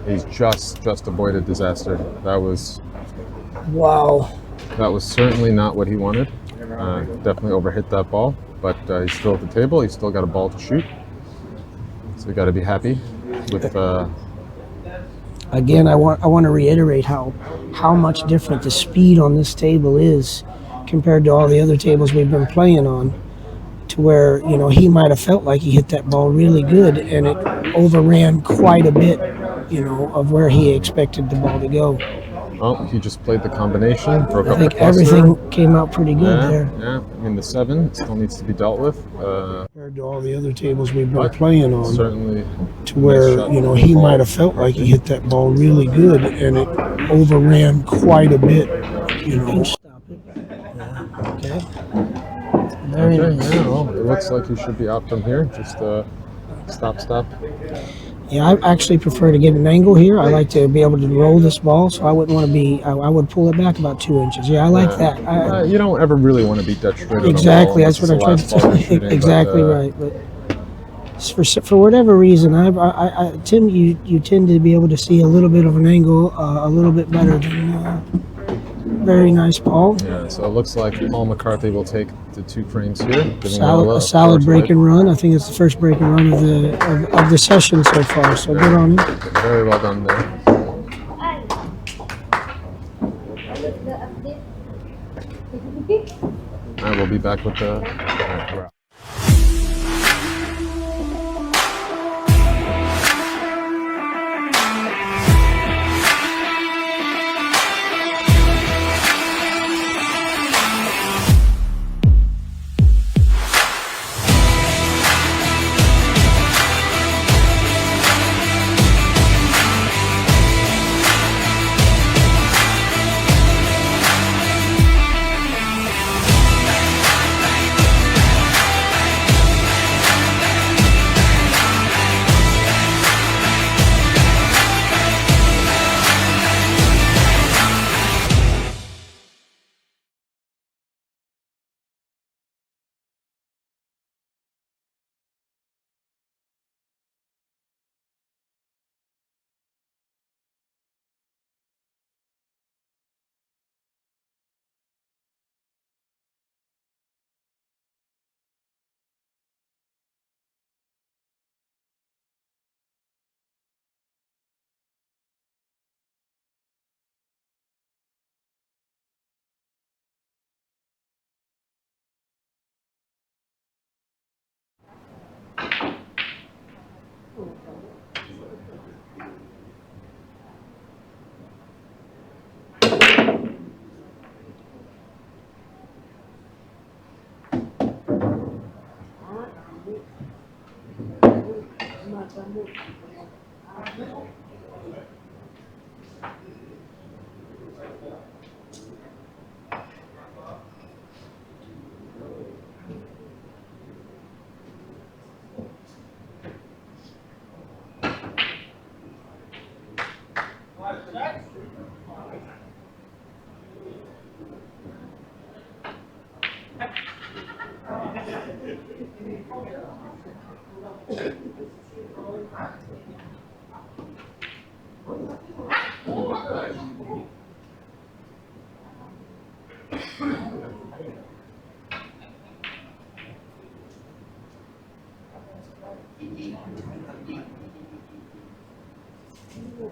He's just avoided disaster. That was certainly not what he wanted. Definitely overhit that ball, but he's still at the table. He's still got a ball to shoot. So we got to be happy with. Again, I want to reiterate how much different the speed on this table is compared to all the other tables we've been playing on, to where, he might have felt like he hit that ball really good and it overran quite a bit, of where he expected the ball to go. Oh, he just played the combination, broke up the cluster. I think everything came out pretty good there. Yeah, I mean the 7 still needs to be dealt with. Compared to all the other tables we've been playing on, certainly to where, he might have felt like he hit that ball really good and it overran quite a bit, Stop it. Okay. Very nice. Yeah, well, it looks like he should be out from here. Just stop. Yeah, I actually prefer to get an angle here. I like to be able to roll this ball, so I wouldn't want to be. I would pull it back about 2 inches. Yeah, I like that. You don't ever really want to be detrimental. Exactly, that's what I'm trying to tell you. Exactly right. But for whatever reason, Tim, you tend to be able to see a little bit of an angle, a little bit better than. Very nice, Paul. Yeah, so it looks like Paul McCarthy will take the 2 frames here. A solid break and run. I think it's the first break and run of the session so far. So good on him. Very well done there. I will be back with the.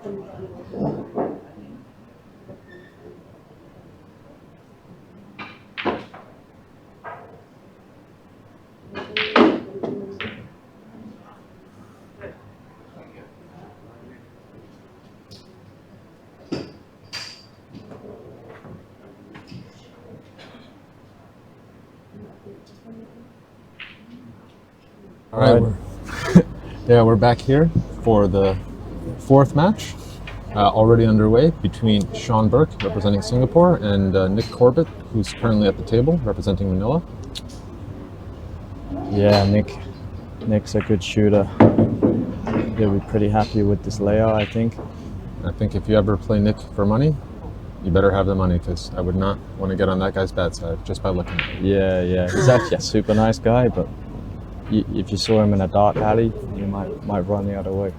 All right, we're back here for the fourth match, already underway between Sean Burke, representing Singapore, and Nick Corbett, who's currently at the table, representing Manila. Yeah, Nick's a good shooter. He'll be pretty happy with this layout, I think. I think if you ever play Nick for money, you better have the money, because I would not want to get on that guy's bad side just by looking at him. Yeah. He's actually a super nice guy, but if you saw him in a dark alley, you might run the other way.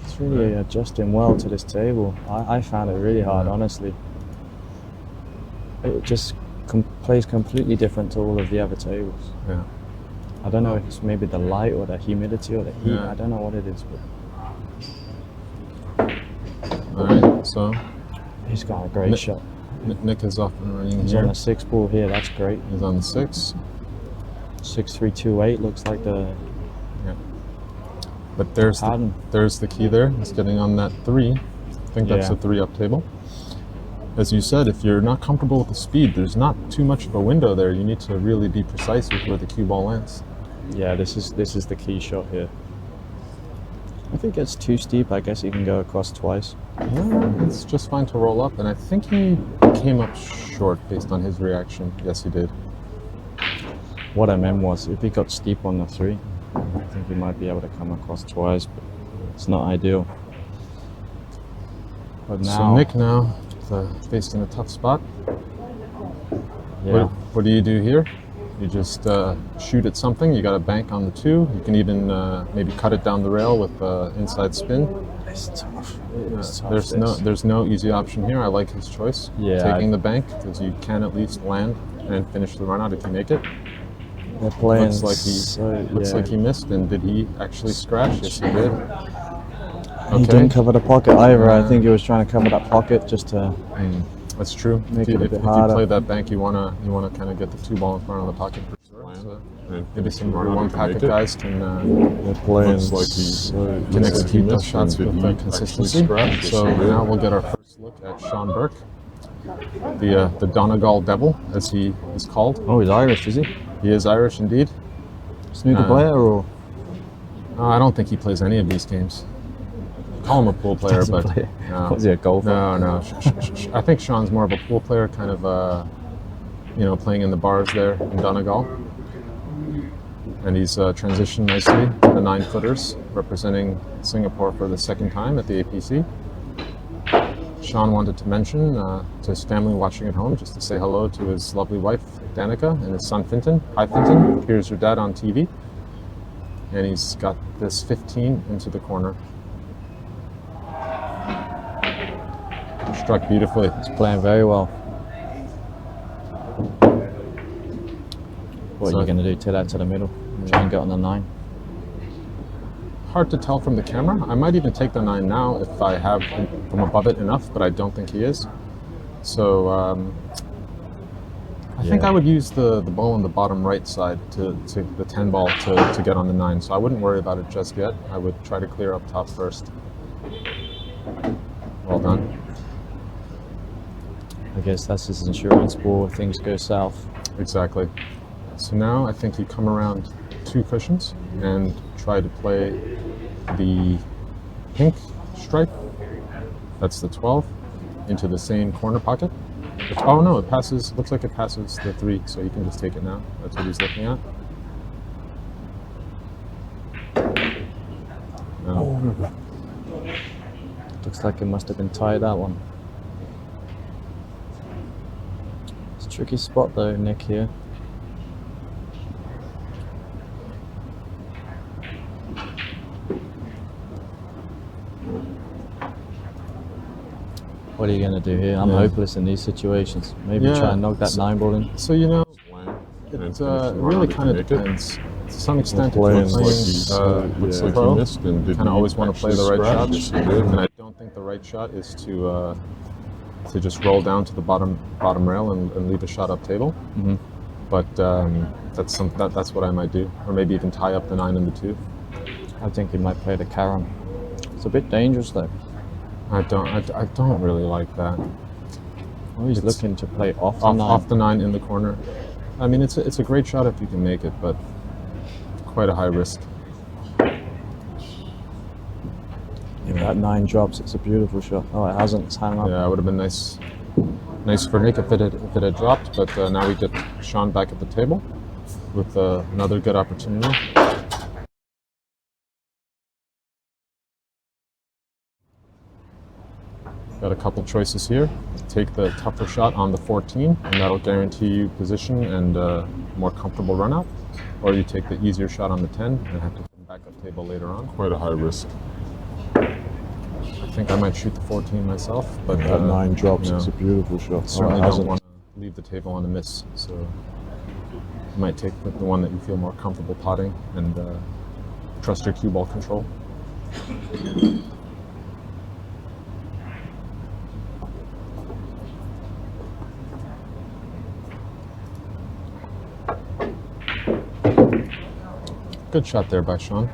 It's really adjusting well to this table. I found it really hard, honestly. It just plays completely different to all of the other tables. Yeah. I don't know if it's maybe the light or the humidity or the heat. Yeah. I don't know what it is, but All right, so he's got a great shot. Nick is off and running He's here. on the 6 ball here. That's great. He's on the 6. 6-3-2-8 looks like the Yeah. But there's pattern. the key there. He's getting on that 3. I think that's Yeah. a 3 up table. As you said, if you're not comfortable with the speed, there's not too much of a window there. You need to really be precise with where the cue ball lands. Yeah, this is the key shot here. If it gets too steep, I guess you can go across twice. Yeah, it's just fine to roll up, and I think he came up short based on his reaction. Yes, he did. What I meant was, if it got steep on the 3, I think he might be able to come across twice, but it's not ideal. But now, So Nick now faced in a tough spot. yeah, What do you do here? You just shoot at something. You got a bank on the 2. You can even maybe cut it down the rail with inside spin. it's tough. It's tough. There's no easy option here. I like his choice. Yeah, Taking the bank, because you can at least land and finish the run out if you make it. They're playing Looks like he missed. And did he actually scratch? Yes, he did. He didn't cover the pocket either. I think he was trying to cover that pocket just to. That's true. Make if it a you, bit if you harder. play that bank, you wanna kind of get the 2 ball in front of the pocket. So maybe some one packet guys can They're playing can execute those shots with consistency. So now we'll get our first look at Sean Burke, the Donegal Devil, as he is called. Oh, he's Irish, is he? He is Irish indeed. Snooker player or? I don't think he plays any of these games. Call him a pool player, Doesn't but play. no. Was he a golfer? No. I think Sean's more of a pool player, kind of, playing in the bars there in Donegal. And he's transitioned nicely to the 9-footers, representing Singapore for the 2nd time at the APC. Sean wanted to mention to his family watching at home, just to say hello to his lovely wife, Danica, and his son, Finton. Hi, Finton. Here's your dad on TV. And he's got this 15 into the corner. Struck beautifully. He's playing very well. What are you going to do? Take that to the middle. Try and get on the 9. Hard to tell from the camera. I might even take the 9 now if I have from above it enough, but I don't think he is. So I think I would use the ball on the bottom right side to the 10 ball to get on the 9. So I wouldn't worry about it just yet. I would try to clear up top first. Well done. I guess that's his insurance ball if things go south. Exactly. So now I think you come around 2 cushions and try to play the pink stripe. That's the 12 into the same corner pocket. Oh no, it passes. Looks like it passes the 3, so you can just take it now. That's what he's looking at. No. Looks like it must have been tight, that one. It's a tricky spot though, Nick, here. What are you going to do here? I'm hopeless in these situations. Maybe try and knock that 9 ball in. So it really kind of depends. to some extent, if playing you're like playing he's, looks yeah. like Pro, he missed and did kind of he always want to play the actually right scratch? shots. Yes, he did. And I don't think the right shot is to just roll down to the bottom rail and leave a shot up table. Mhm. But that's what I might do, or maybe even tie up the 9 and the 2. I think he might play the Karen. It's a bit dangerous though. I don't really like that. Oh, he's It's looking to play off the 9. Off the 9 in the corner. I mean, it's a great shot if you can make it, but quite a high risk. If that 9 drops, it's a beautiful shot. Oh, it hasn't. It's hung up. Yeah, it would have been nice for Nick if it had dropped. But now we get Sean back at the table with another good opportunity. Got a couple choices here. Take the tougher shot on the 14, and that'll guarantee you position and a more comfortable run out. Or you take the easier shot on the 10 and have to come back up table later on. Quite a high risk. I think I might shoot the 14 myself, but That 9 drops. you know, It's a beautiful shot. certainly it don't hasn't. want to leave the table on a miss. So you might take the one that you feel more comfortable potting and trust your cue ball control. Good shot there by Sean.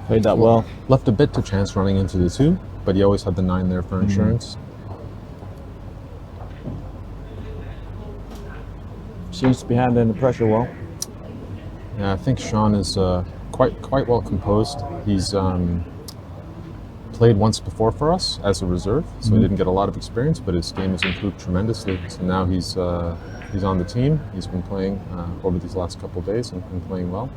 Played that well. Left a bit to chance running into the 2, but he always had the 9 there for insurance. Seems to be handling the pressure well. Yeah, I think Sean is quite well composed. He's played once before for us as a reserve, so he didn't get a lot of experience, but his game has improved tremendously. So now he's on the team. He's been playing over these last couple of days and playing well.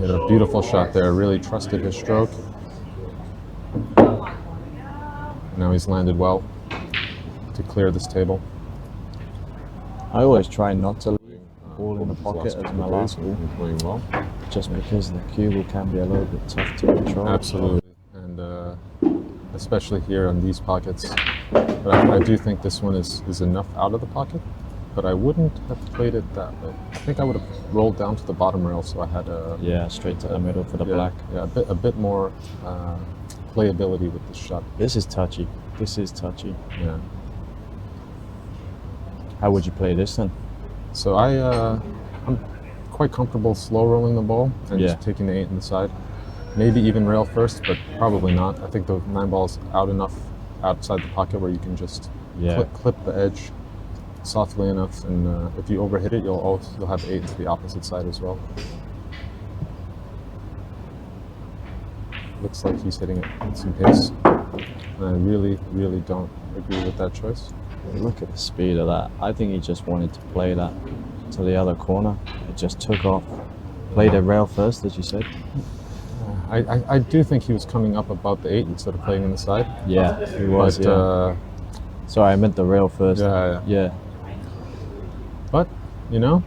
Hit a beautiful shot there. Really trusted his stroke. Now he's landed well to clear this table. I always try not to leave the ball in the These pocket as couple my days last and ball, been playing well. just because the cue ball can be a little bit tough to control. Absolutely, and especially here on these pockets. But I do think this one is enough out of the pocket, but I wouldn't have played it that way. I think I would have rolled down to the bottom rail, so I had Yeah, straight to the middle for the black. Yeah, a bit more playability with this shot. This is touchy. This is touchy. Yeah. How would you play this then? So I'm quite comfortable slow rolling the ball and Yeah. just taking the 8 in the side. Maybe even rail first, but probably not. I think the 9 ball's out enough outside the pocket where you can just Yeah. clip the edge softly enough, and if you overhit it, you'll have 8 to the opposite side as well. Looks like he's hitting it at some pace, and I really don't agree with that choice. Look at the speed of that. I think he just wanted to play that to the other corner. It just took off. Played a rail first, as you said. I do think he was coming up above the 8 instead of playing in the side. Yeah, he was. But yeah. Sorry, I meant the rail first. yeah. But you know,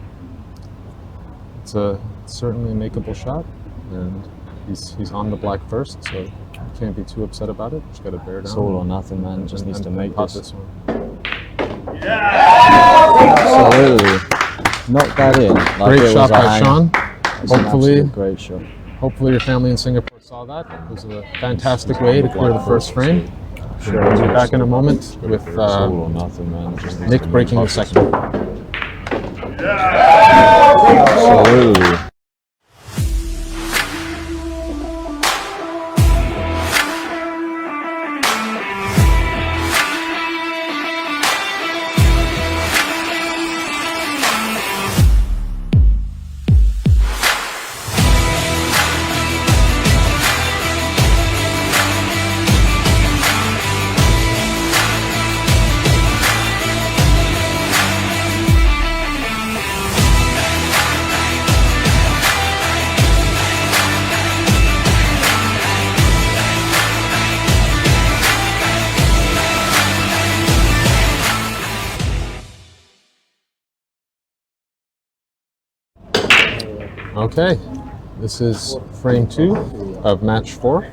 it's certainly a makeable shot, and he's on the black first, so you can't be too upset about it. Just got to bear down. It's all or nothing, man. Just needs to make pot this. one. Absolutely. Knock that in. Like Great it was shot a by hanger. Sean. It's an Hopefully, absolute great shot. hopefully your family in Singapore saw that. It was a fantastic way to clear the first frame. Sure. We'll be back in a moment with It's all or nothing, man. Just needs Nick to breaking the make it. second. Absolutely. Okay, this is frame 2 of match 4.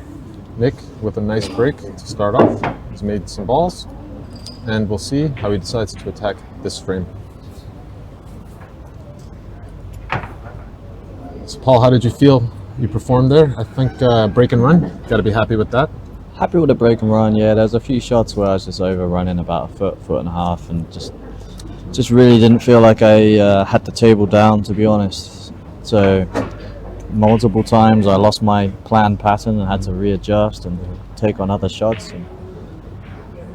Nick with a nice break to start off. He's made some balls, and we'll see how he decides to attack this frame. Paul, how did you feel? You performed there. I think break and run. Got to be happy with that. Happy with the break and run. Yeah, there's a few shots where I was just overrunning about a foot and a half, and just really didn't feel like I had the table down, to be honest. So multiple times I lost my planned pattern and had to readjust and take on other shots.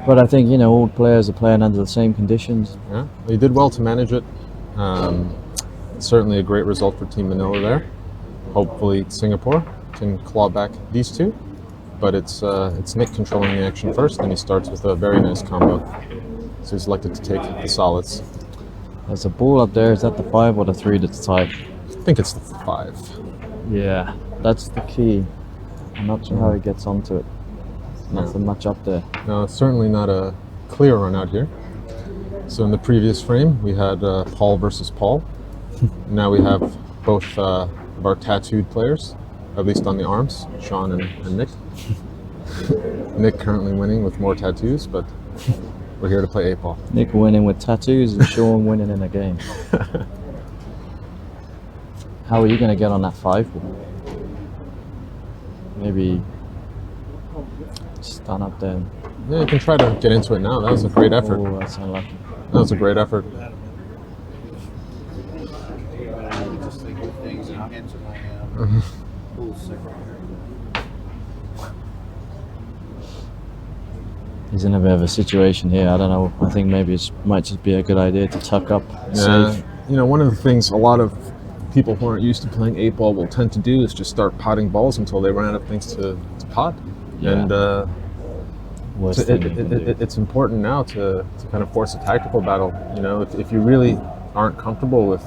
But I think, all players are playing under the same conditions. Yeah, you did well to manage it. Certainly a great result for Team Manila there. Hopefully Singapore can claw back these two. But it's Nick controlling the action first, and he starts with a very nice combo. So he's elected to take the solids. There's a ball up there. Is that the 5 or the 3 that's tight? I think it's the 5. Yeah, that's the key. I'm not sure how he gets onto it. Nothing much up there. No, it's certainly not a clear run out here. So in the previous frame, we had Paul versus Paul. Now we have both of our tattooed players, at least on the arms, Sean and Nick. Nick currently winning with more tattoos, but we're here to play 8-ball. Nick winning with tattoos and Sean winning in a game. How are you going to get on that 5 ball? Maybe stand up there. Yeah, you can try to get into it now. That was a great effort. Oh, that's unlucky. That was a great effort. Just think of things and answer my pool secretary. He's in a bit of a situation here. I don't know. I think maybe it might just be a good idea to tuck up. Yeah, Safe. one of the things a lot of people who aren't used to playing 8-ball will tend to do is just start potting balls until they run out of things to pot. Yeah. And Worst thing you can do. it's important now to kind of force a tactical battle. If you really aren't comfortable with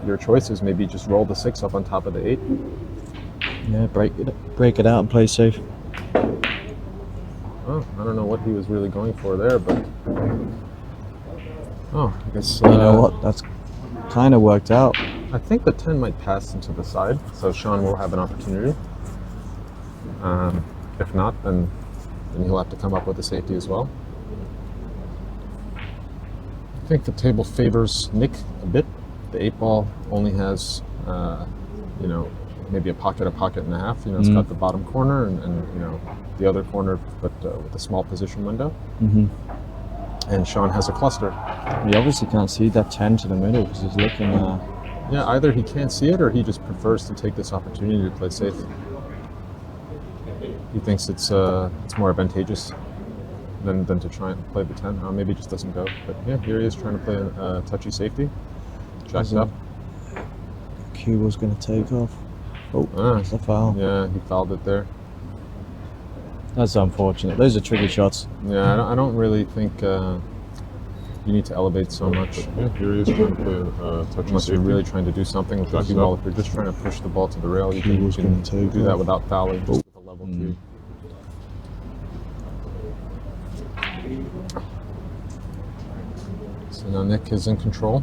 your choices, maybe just roll the 6 up on top of the 8. Yeah, break it out and play safe. Oh, I don't know what he was really going for there, but I guess You know what? That's kind of worked out. I think the 10 might pass into the side, so Sean will have an opportunity. If not, then he'll have to come up with a safety as well. I think the table favors Nick a bit. The 8-ball only has, maybe a pocket and a half. It's got the bottom corner and the other corner, but with a small position window. Mm-hmm. And Sean has a cluster. He obviously can't see that 10 to the middle because he's looking. Yeah, either he can't see it or he just prefers to take this opportunity to play safe. He thinks it's more advantageous than to try and play the 10. Maybe he just doesn't go. But yeah, here he is trying to play a touchy safety. Jacked up. Q was going to take off. Oh, that's a foul. Yeah, he fouled it there. That's unfortunate. Those are tricky shots. Yeah, I don't really think you need to elevate so much. Yeah, here he is trying to play touch Unless you're really trying to do something with the cue ball. If you're just trying to push the ball to the rail, you can do that without fouling, just with a level cue. So now Nick is in control.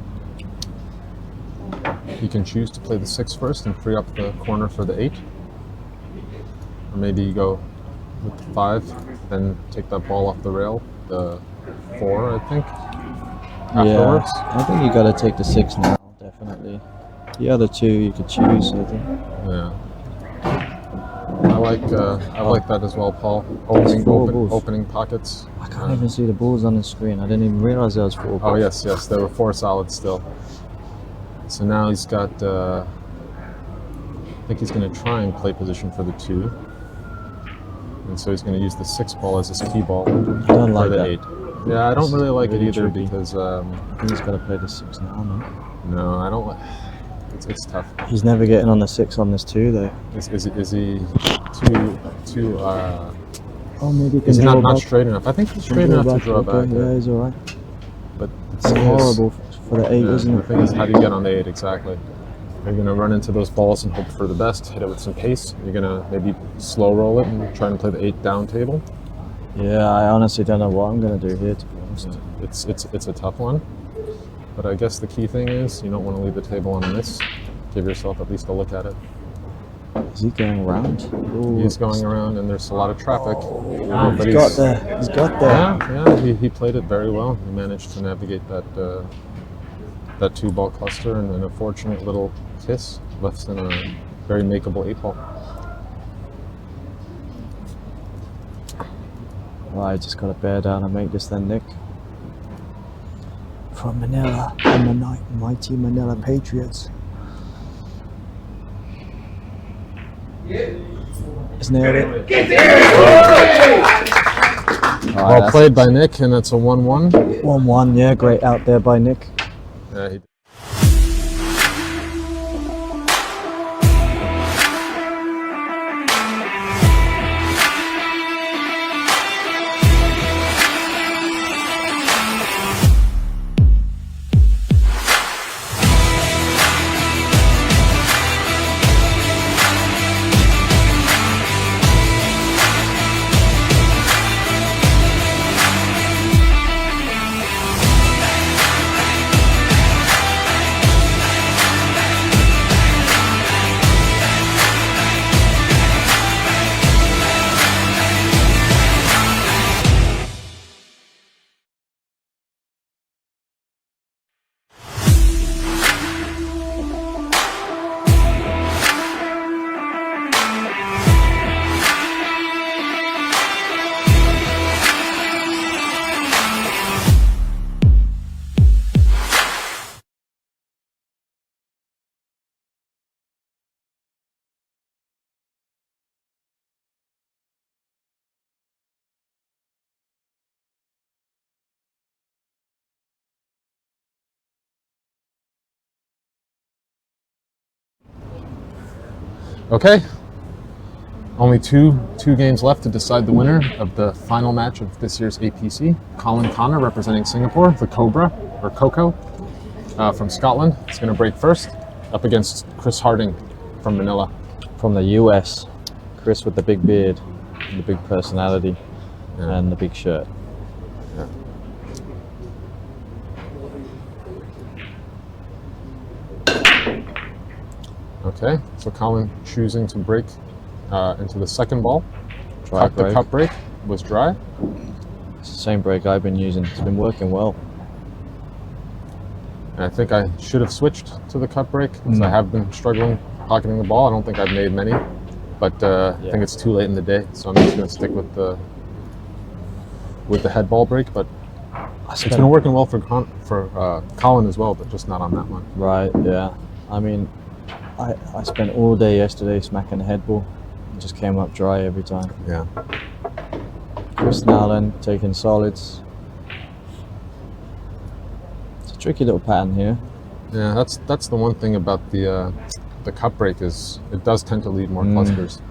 He can choose to play the 6 first and free up the corner for the 8. Or maybe you go with the 5, then take that ball off the rail, the 4, I think, afterwards. Yeah, I think you got to take the 6 now, definitely. The other 2 you could choose, I think. Yeah. I like that as well, Paul. Opening pockets. I can't even see the balls on the screen. I didn't even realize there was 4 balls. Oh yes, there were 4 solids still. So now he's got, I think he's going to try and play position for the 2. And so he's going to use the 6 ball as his key ball don't for like the that. 8. Yeah, I don't really like it really either tricky. because, I think he's got to play the 6 now, no? no, I don't like, it's tough. He's never getting on the 6 on this 2, though. Is he too, Oh, maybe he is he can draw not back. straight enough? I think he's straight enough to draw back. Yeah, he's alright. But It's horrible for the 8, isn't the it? thing is, how do you get on the 8 exactly? You're going to run into those balls and hope for the best, hit it with some pace. You're going to maybe slow roll it and try and play the 8 down table. Yeah, I honestly don't know what I'm going to do here, to be honest. It's a tough one. But I guess the key thing is you don't want to leave the table on a miss. Give yourself at least a look at it. Is he going around? Ooh. He's going around and there's a lot of traffic. But He's got there. He's got there. Yeah, he played it very well. He managed to navigate that 2-ball cluster and an unfortunate little kiss left in a very makeable 8-ball. Right, just got to bear down and make this then, Nick. From Manila, and the mighty Manila Patriots. Just nailed it. Well played by Nick, and it's a 1-1. 1-1, yeah, great out there by Nick. Yeah, he Okay. Only two games left to decide the winner of the final match of this year's APC. Colin Connor, representing Singapore, the Cobra, or Coco, from Scotland, is going to break first, up against Chris Harding from Manila. From the US, Chris with the big beard, and the big personality, and the big shirt. Yeah. Okay, so Colin choosing to break into the second ball. The cup break was dry. It's the same break I've been using. It's been working well. And I think I should have switched to the cup break because I have been struggling pocketing the ball. I don't think I've made many, but I think it's too late in the day, so I'm just going to stick with the head ball break. But it's been working well for Colin as well, but just not on that one. Right, yeah. I mean, I spent all day yesterday smacking the head ball. It just came up dry every time. Yeah. Chris now then taking solids. It's a tricky little pattern here. Yeah, that's the one thing about the cup break is it does tend to lead more clusters.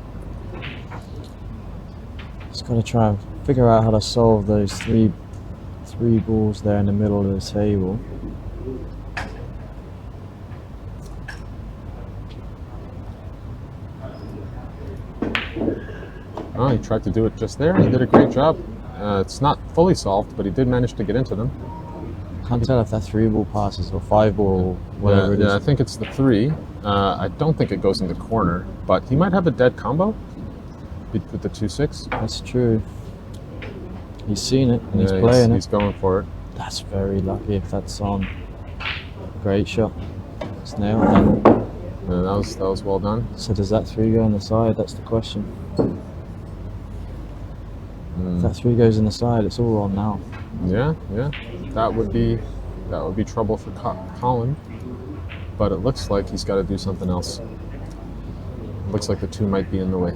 Just got to try and figure out how to solve those three balls there in the middle of the table. Oh, he tried to do it just there. He did a great job. It's not fully solved, but he did manage to get into them. Can't tell if that 3-ball passes or 5-ball or whatever it is. Yeah, I think it's the 3. I don't think it goes in the corner, but he might have a dead combo with the 2-6. That's true. He's seen it and he's playing it. He's going for it. That's very lucky if that's on. Great shot. It's nailed then. Yeah, that was well done. So does that 3 go on the side? That's the question. If that 3 goes in the side, it's all on now. Yeah. That would be trouble for Colin. But it looks like he's got to do something else. It looks like the 2 might be in the way.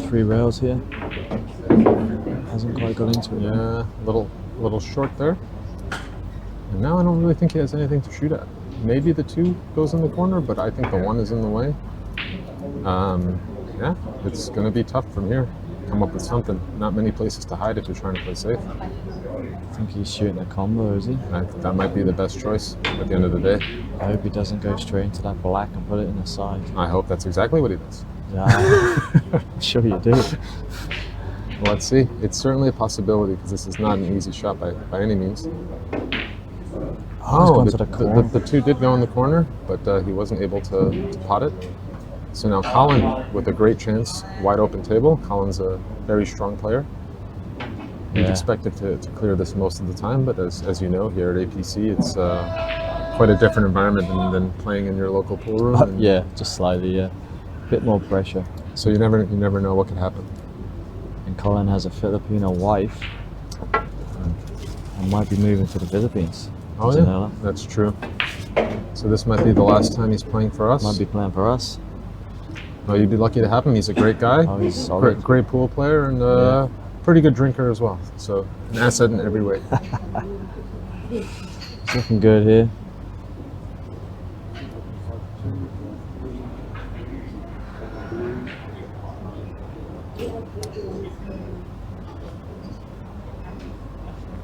Three rails here. Hasn't quite got into it. Yeah, little short there. And now I don't really think he has anything to shoot at. Maybe the 2 goes in the corner, but I think the 1 is in the way. Yeah, it's going to be tough from here. Come up with something. Not many places to hide if you're trying to play safe. I think he's shooting a combo, is he? That might be the best choice at the end of the day. I hope he doesn't go straight into that black and put it in the side. I hope that's exactly what he does. Yeah, I'm sure you do. Well, let's see. It's certainly a possibility because this is not an easy shot by any means. Oh, Oh, he's gone to the corner. the two did go in the corner, but he wasn't able to pot it. So now Colin with a great chance, wide open table. Colin's a very strong player. You'd Yeah. expect it to clear this most of the time, but as you know, here at APC, it's quite a different environment than playing in your local pool room. And Yeah, just slightly, yeah. Bit more pressure. So you never know what could happen. And Colin has a Filipino wife and might be moving to the Philippines. Oh Did you yeah, know that? that's true. So this might be the last time he's playing for us. Might be playing for us. Oh, you'd be lucky to have him. He's a great guy. Oh, he's solid. Great pool player and pretty good drinker as well. So an asset in every way. It's looking good here.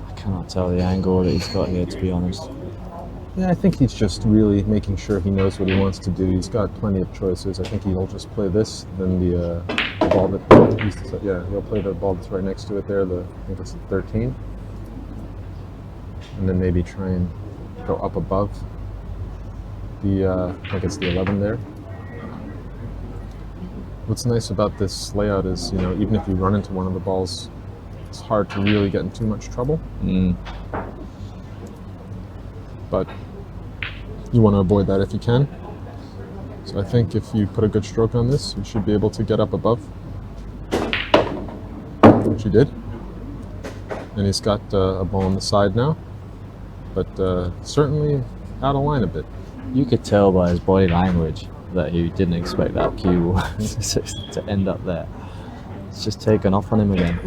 I cannot tell the angle that he's got here, to be honest. Yeah, I think he's just really making sure he knows what he wants to do. He's got plenty of choices. I think he'll just play this, then the ball that he'll play the ball that's right next to it there. I think it's the 13, and then maybe try and go up above the I think it's the 11 there. What's nice about this layout is, even if you run into one of the balls, it's hard to really get in too much trouble. But you want to avoid that if you can. So I think if you put a good stroke on this, you should be able to get up above, which you did. And he's got a ball on the side now, but certainly out of line a bit. You could tell by his body language that he didn't expect that cue to end up there. It's just taken off on him again.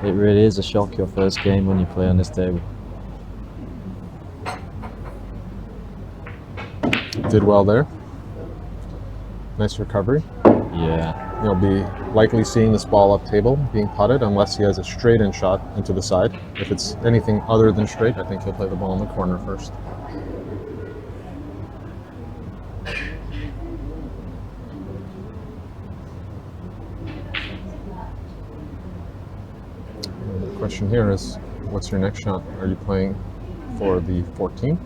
It really is a shock your first game when you play on this table. Did well there. Nice recovery. Yeah. You'll be likely seeing this ball up table being putted unless he has a straight in shot into the side. If it's anything other than straight, I think he'll play the ball in the corner first. The question here is, what's your next shot? Are you playing for the 14,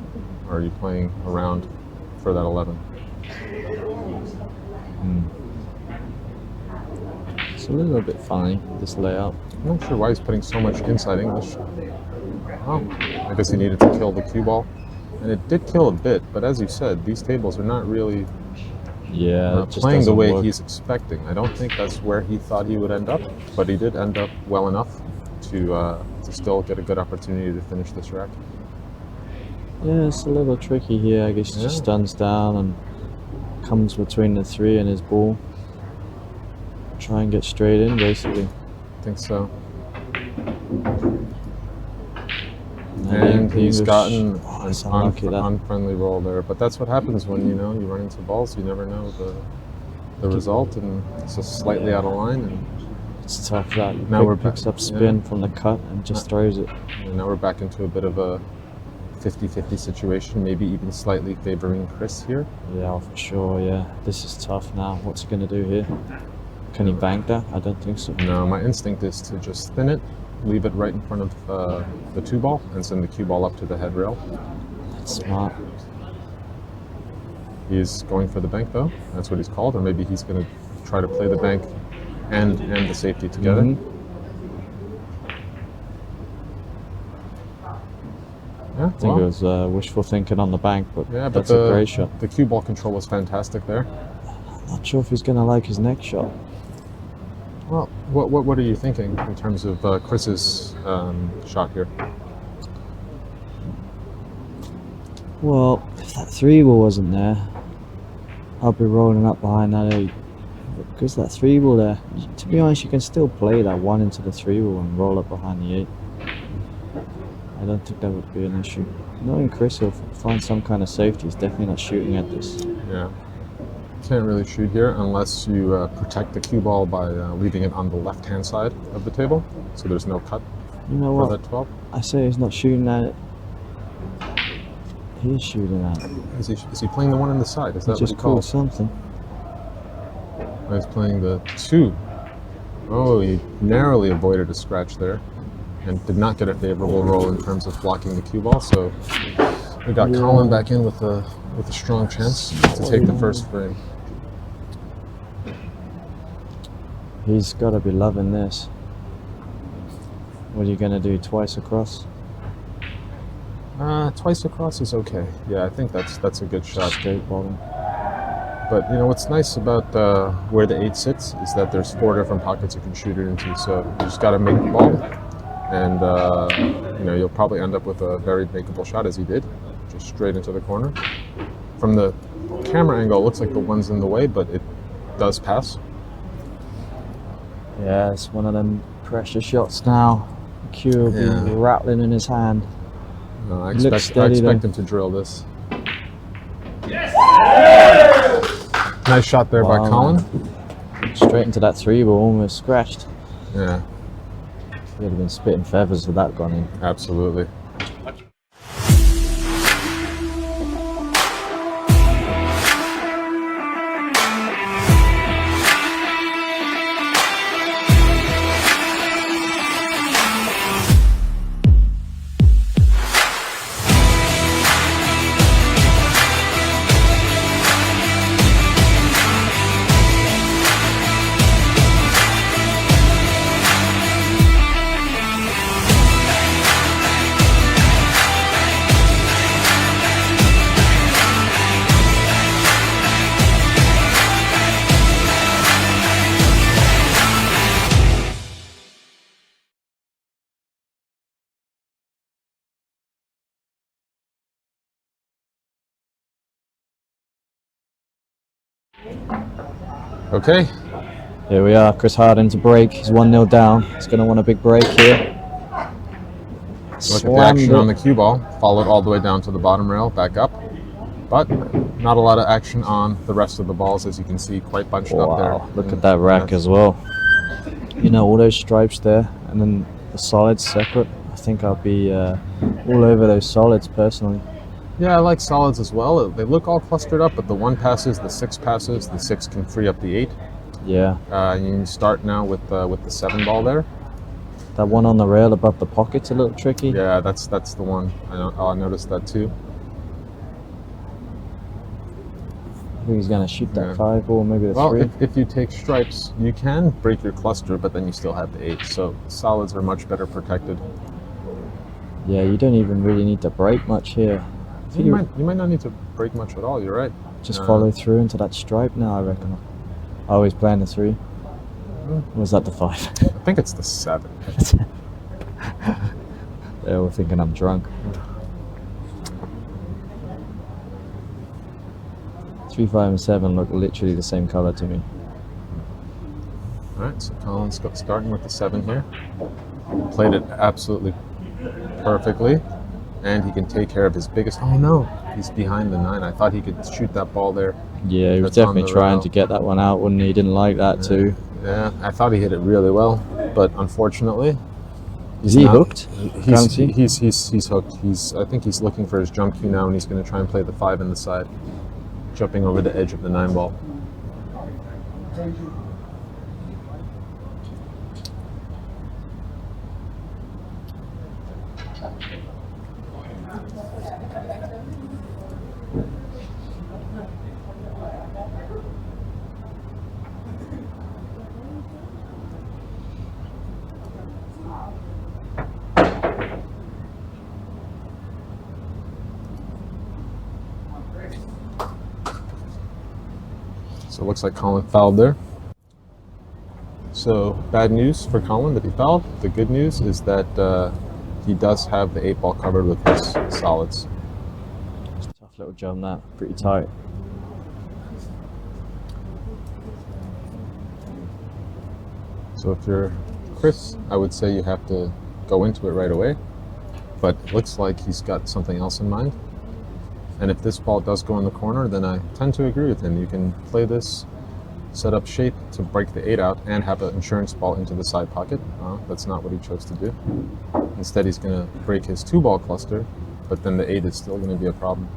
or are you playing around for that 11? It's a little bit funny, this layout. I'm not sure why he's putting so much inside English. Oh, I guess he needed to kill the cue ball. And it did kill a bit, but as you said, these tables are not really Yeah, it just playing the doesn't way work. he's expecting. I don't think that's where he thought he would end up, but he did end up well enough to still get a good opportunity to finish this rack. Yeah, it's a little tricky here. I guess he just stuns down and comes between the 3 and his ball. Try and get straight in, basically. I think so. the And he's English- gotten Oh, an it's unlucky that. unfriendly roll there. But that's what happens when you run into balls. You never know the result, and it's just slightly out of line. And It's tough that he Now we're picks back- up spin from the cut and just throws it. now we're back into a bit of a 50-50 situation, maybe even slightly favoring Chris here. Yeah, for sure, yeah. This is tough now. What's he going to do here? Can he bank that? I don't think so. No, my instinct is to just spin it, leave it right in front of the 2 ball, and send the cue ball up to the head rail. That's smart. He's going for the bank though. That's what he's called, or maybe he's going to try to play the bank and the safety together. Mhm. Yeah, I think it was wishful thinking on the bank, but yeah, but that's a great shot. the cue ball control was fantastic there. Not sure if he's going to like his next shot. Well, what are you thinking in terms of Chris's shot here? Well, if that 3 ball wasn't there, I'll be rolling up behind that 8. But because that 3 ball there, to be honest, you can still play that 1 into the 3 ball and roll up behind the 8. I don't think that would be an issue. Knowing Chris will find some kind of safety, he's definitely not shooting at this. Yeah, can't really shoot here unless you protect the cue ball by leaving it on the left-hand side of the table, so there's no cut You know for what? that 12. I say he's not shooting at it. He is shooting at it. Is he playing the 1 in the side? Is that He what just he called calls? something. Oh, he's playing the 2. Oh, he narrowly avoided a scratch there and did not get a favorable roll in terms of blocking the cue ball, so We got Colin back in with a strong chance to take the first frame. He's got to be loving this. What are you going to do, twice across? Twice across is okay. Yeah, I think that's a good shot. Straight bottom. But you know what's nice about where the 8 sits is that there's 4 different pockets you can shoot it into. So you just got to make the ball, and you know, you'll probably end up with a very makeable shot, as he did, just straight into the corner. From the camera angle, it looks like the one's in the way, but it does pass. Yeah, it's one of them pressure shots now. Q will be rattling in his hand. I Looks expect steady, him to drill this. Nice shot there by Colin. Man. Straight into that 3 ball, almost scratched. Yeah, He would have been spitting feathers with that gone in. absolutely. Okay, Here we are, Chris Harden to break. He's 1-0 down. He's going to want a big break here. look at the Slammed action it. on the cue ball. Followed all the way down to the bottom rail, back up. But not a lot of action on the rest of the balls, as you can see, quite bunched up there. Wow, look at that rack as well. You know, all those stripes there, and then the solids separate. I think I'll be all over those solids personally. Yeah, I like solids as well. They look all clustered up, but the 1 passes, the 6 passes, the 6 can free up the 8. Yeah, You can start now with the 7 ball there. that one on the rail above the pocket's a little tricky. Yeah, that's the one. I noticed that too. I think he's going to shoot that Yeah. 5 ball, maybe the Well, 3. if you take stripes, you can break your cluster, but then you still have the 8. So solids are much better protected. Yeah, you don't even really need to break much here. I think You might not need to break much at all. You're right. just follow through into that stripe now, I reckon. Oh, he's playing the 3. Or was that the 5? I think it's the 7. They're all thinking I'm drunk. 3, 5, and 7 look literally the same color to me. All right, so Colin's starting with the 7 here. Played it absolutely perfectly, and he can take care of his biggest. Oh no, he's behind the 9. I thought he could shoot that ball there. Yeah, he was That's on definitely the trying rail. to get that one out, wouldn't he? He didn't like that too. Yeah, I thought he hit it really well, but unfortunately, Is he not- hooked? Can't see. He's hooked. I think he's looking for his jump cue now, and he's going to try and play the 5 in the side, jumping over the edge of the 9 ball. So it looks like Colin fouled there. So bad news for Colin that he fouled. The good news is that he does have the 8 ball covered with his solids. Tough little jump that, pretty tight. So if you're Chris, I would say you have to go into it right away. But it looks like he's got something else in mind. And if this ball does go in the corner, then I tend to agree with him. You can play this set up shape to break the 8 out and have an insurance ball into the side pocket. That's not what he chose to do. Instead, he's going to break his 2 ball cluster, but then the 8 is still going to be a problem.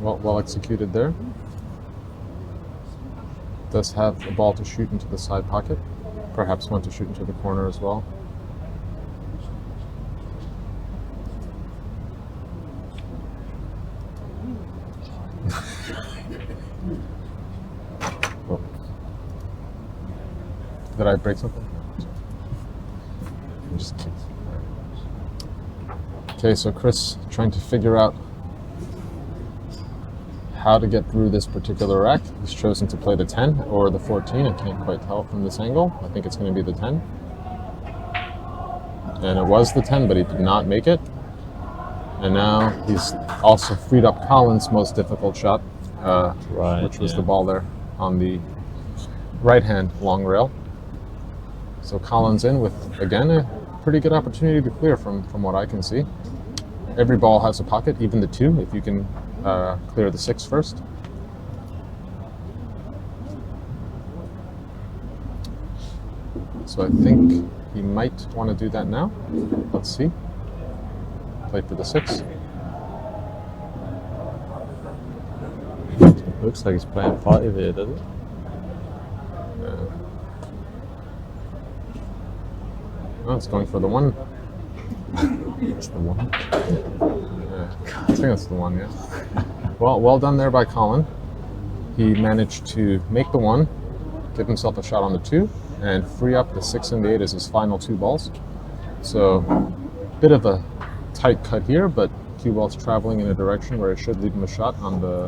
Well executed there. Does have a ball to shoot into the side pocket. Perhaps one to shoot into the corner as well. Oh. Did I break something? Just kidding. Okay, so Chris trying to figure out how to get through this particular rack. He's chosen to play the 10 or the 14. I can't quite tell from this angle. I think it's going to be the 10. And it was the 10, but he did not make it. And now he's also freed up Colin's most difficult shot, which was the ball there on the right-hand long rail. So Colin's in with, again, a pretty good opportunity to clear from what I can see. Every ball has a pocket, even the 2, if you can clear the 6 first. So I think he might want to do that now. Let's see. Play for the 6. Looks like he's playing 5 here, doesn't it? Oh, it's going for the 1. It's the 1. Yeah, I think that's the 1, yeah. Well done there by Colin. He managed to make the 1, give himself a shot on the 2, and free up the 6 and the 8 as his final 2 balls. So, bit of a tight cut here, but cue ball's traveling in a direction where it should leave him a shot on the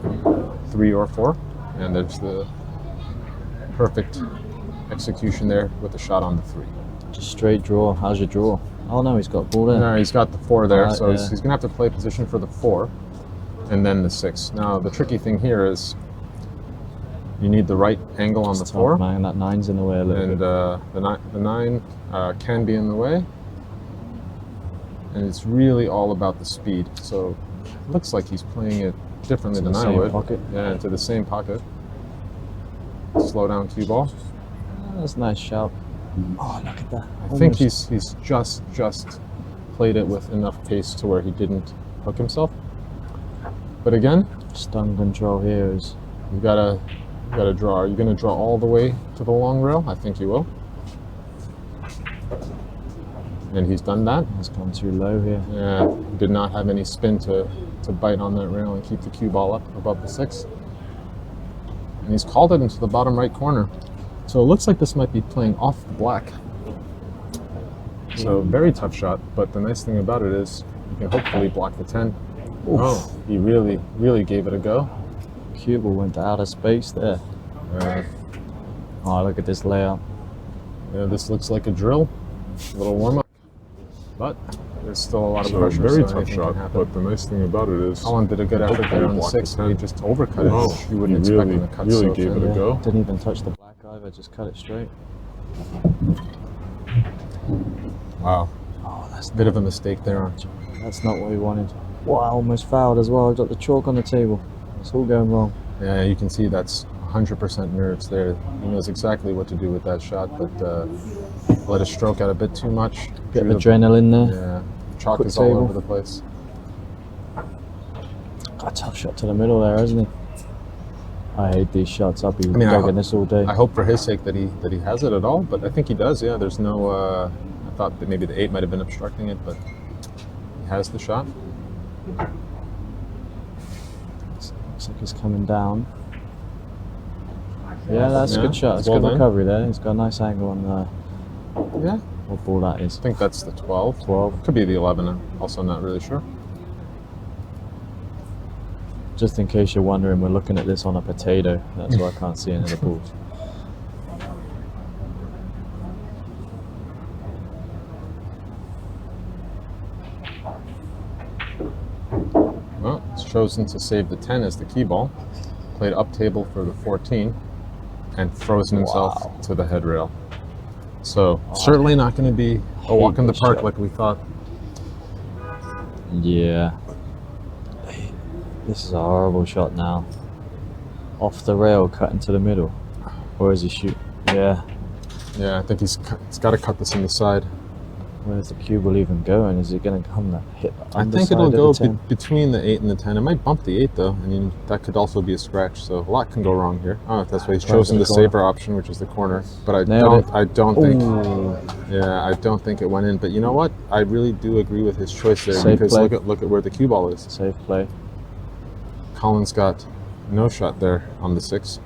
3 or 4. And there's the perfect execution there with a shot on the 3. Just straight draw. How's your draw? Oh no, he's got a ball there. No, he's got the 4 there, so yeah. he's going to have to play position for the 4 and then the 6. Now, the tricky thing here is you need the right angle on the 4. Man, that 9's in the way a little And bit. the 9 can be in the way. And it's really all about the speed. So it looks like he's playing it differently To than the I same would. pocket. Yeah, into the same pocket. Slow down cue ball. That's a nice shout. Oh, look at that. I think he's just played it with enough pace to where he didn't hook himself. But again, Stun control here is... you gotta draw. Are you gonna draw all the way to the long rail? I think you will. And he's done that. He's gone too low here. Yeah, did not have any spin to bite on that rail and keep the cue ball up above the 6. And he's called it into the bottom right corner. So it looks like this might be playing off the black. So very tough shot, but the nice thing about it is you can hopefully block the 10. Oof. Oh, he really gave it a go. Cue ball went to outer space there. Oh, look at this layout. Yeah, this looks like a drill, a little warm up, but there's still a lot of So pressure. very so tough anything shot, can happen. but the nice thing about it is Colin did a good effort there on the blocked 6, the but he 10. just overcut it. Oh, which you wouldn't he expect really- him to cut really so gave it a thin. go. Didn't even touch the black either, just cut it straight. Wow, Oh, that's bit of a mistake there. That's not what we wanted. Wow, I almost fouled as well. I got the chalk on the table. It's all going wrong. Yeah, you can see that's 100% nerves there. He knows exactly what to do with that shot, but let it stroke out a bit too much. Bit of Drew the- adrenaline there. Yeah, chalk Quick is all table. over the place. Got a tough shot to the middle there, hasn't he? I hate these shots. I'll be I mean, I dogging hope- this all day. I hope for his sake that he has it at all, but I think he does. Yeah, there's no. I thought that maybe the 8 might have been obstructing it, but he has the shot. Looks like he's coming down. Yeah, that's a Yeah, good shot. It's well good done. recovery there. He's got a nice angle on Yeah, what ball that is. I think that's the 12. 12. Could be the 11. I'm also not really sure. Just in case you're wondering, we're looking at this on a potato. That's why I can't see any of the balls. Well, it's chosen to save the 10 as the key ball. Played up table for the 14 and frozen himself Wow. to the head rail. So certainly not going to be a walk in the this park shot. like we thought. Yeah. This is a horrible shot now. Off the rail, cut into the middle. Where is he shoot? Yeah. Yeah, I think he's got to cut this in the side. Where's the cube will even go, and is it going to come to hit the I underside think it'll of go the 10? between the 8 and the 10. It might bump the 8 though. I mean, that could also be a scratch, so a lot can go wrong here. Oh, that's why he's Trying chosen for the the corner. safer option, which is the corner. But I Nailed it. don't think. Ooh. Yeah, I don't think it went in. But you know what? I really do agree with his choice there Safe because play. look at where the cue ball is. Safe play. Collins got no shot there on the 6.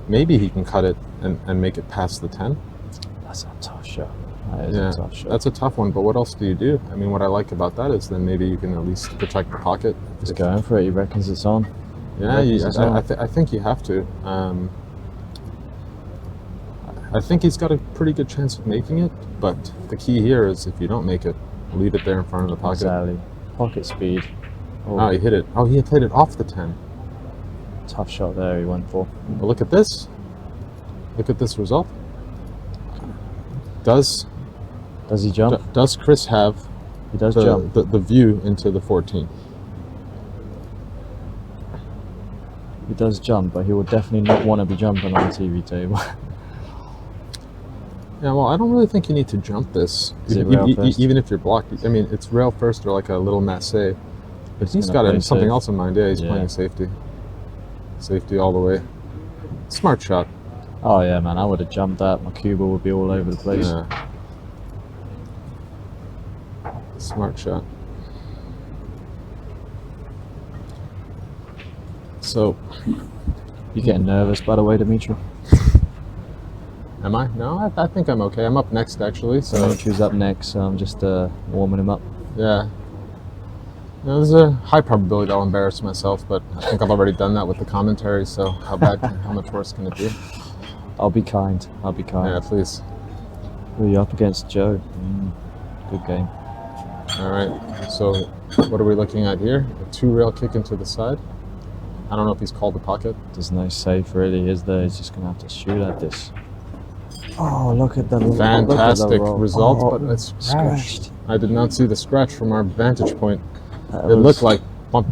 Maybe he can cut it and make it past the 10. That's a tough shot. That is Yeah, a tough shot. that's a tough one. But what else do you do? I mean, what I like about that is then maybe you can at least protect the pocket. He's going for it. He reckons it's on. Yeah, I think you have to. I think he's got a pretty good chance of making it, but the key here is if you don't make it, leave it there in front of the pocket. Exactly. Pocket speed. Oh, he hit it. Oh, he had played it off the 10. Tough shot there he went for. But look at this. Look at this result. Does he jump? does Chris have He does jump. the view into the 14? He does jump, but he will definitely not want to be jumping on the TV table. Yeah, well, I don't really think you need to jump this. Is it rail first? Even if you're blocked. I mean, it's rail first or like a little masse. But he's gonna got play something safe. else in mind. Yeah, he's Yeah. playing safety. Safety all the way. Smart shot. Oh yeah, man, I would have jumped that. My cue ball would be all over the place. Yeah. Smart shot. So, You getting nervous, by the way, Dimitri? am I? No, I think I'm okay. I'm up next, actually. So, Dimitri's up next, so I'm just warming him up. yeah. You know, there's a high probability I'll embarrass myself, but I think I've already done that with the commentary, so how much worse can it be? I'll be kind. I'll be kind. Yeah, please. Who are you up against, Joe? Good game. All right, so what are we looking at here? A 2-rail kick into the side. I don't know if he's called the pocket. There's no safe really, is there? He's just going to have to shoot at this. Oh, look at that. Fantastic result, Oh, but it's scratched. I did not see the scratch from our vantage point. That It was looked like bump.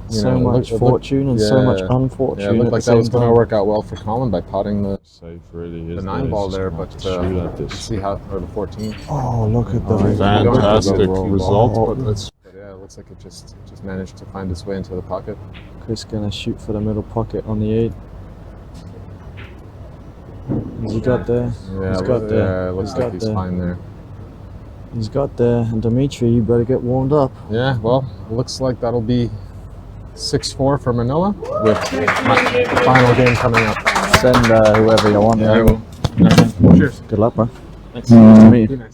so much fortune and so much unfortune. Yeah, it looked at like the that was same going to time. work out well for Colin by potting the Safe really is 9 ball there, but shoot at let's this. see how, or the 14. Oh, look at the Fantastic result, But yeah, it looks like it just managed to find its way into the pocket. Chris gonna shoot for the middle pocket on the 8. Has he got there? Yeah, He's got there. yeah, it looks He's like got he's there. fine there. He's got there. And Dimitri, you better get warmed up. Yeah, well, looks like that'll be 6-4 for Manila with my final game coming up. Send whoever you want. Yeah, I will. Cheers. Good luck, bro. Thanks. Nice to meet you. Be nice.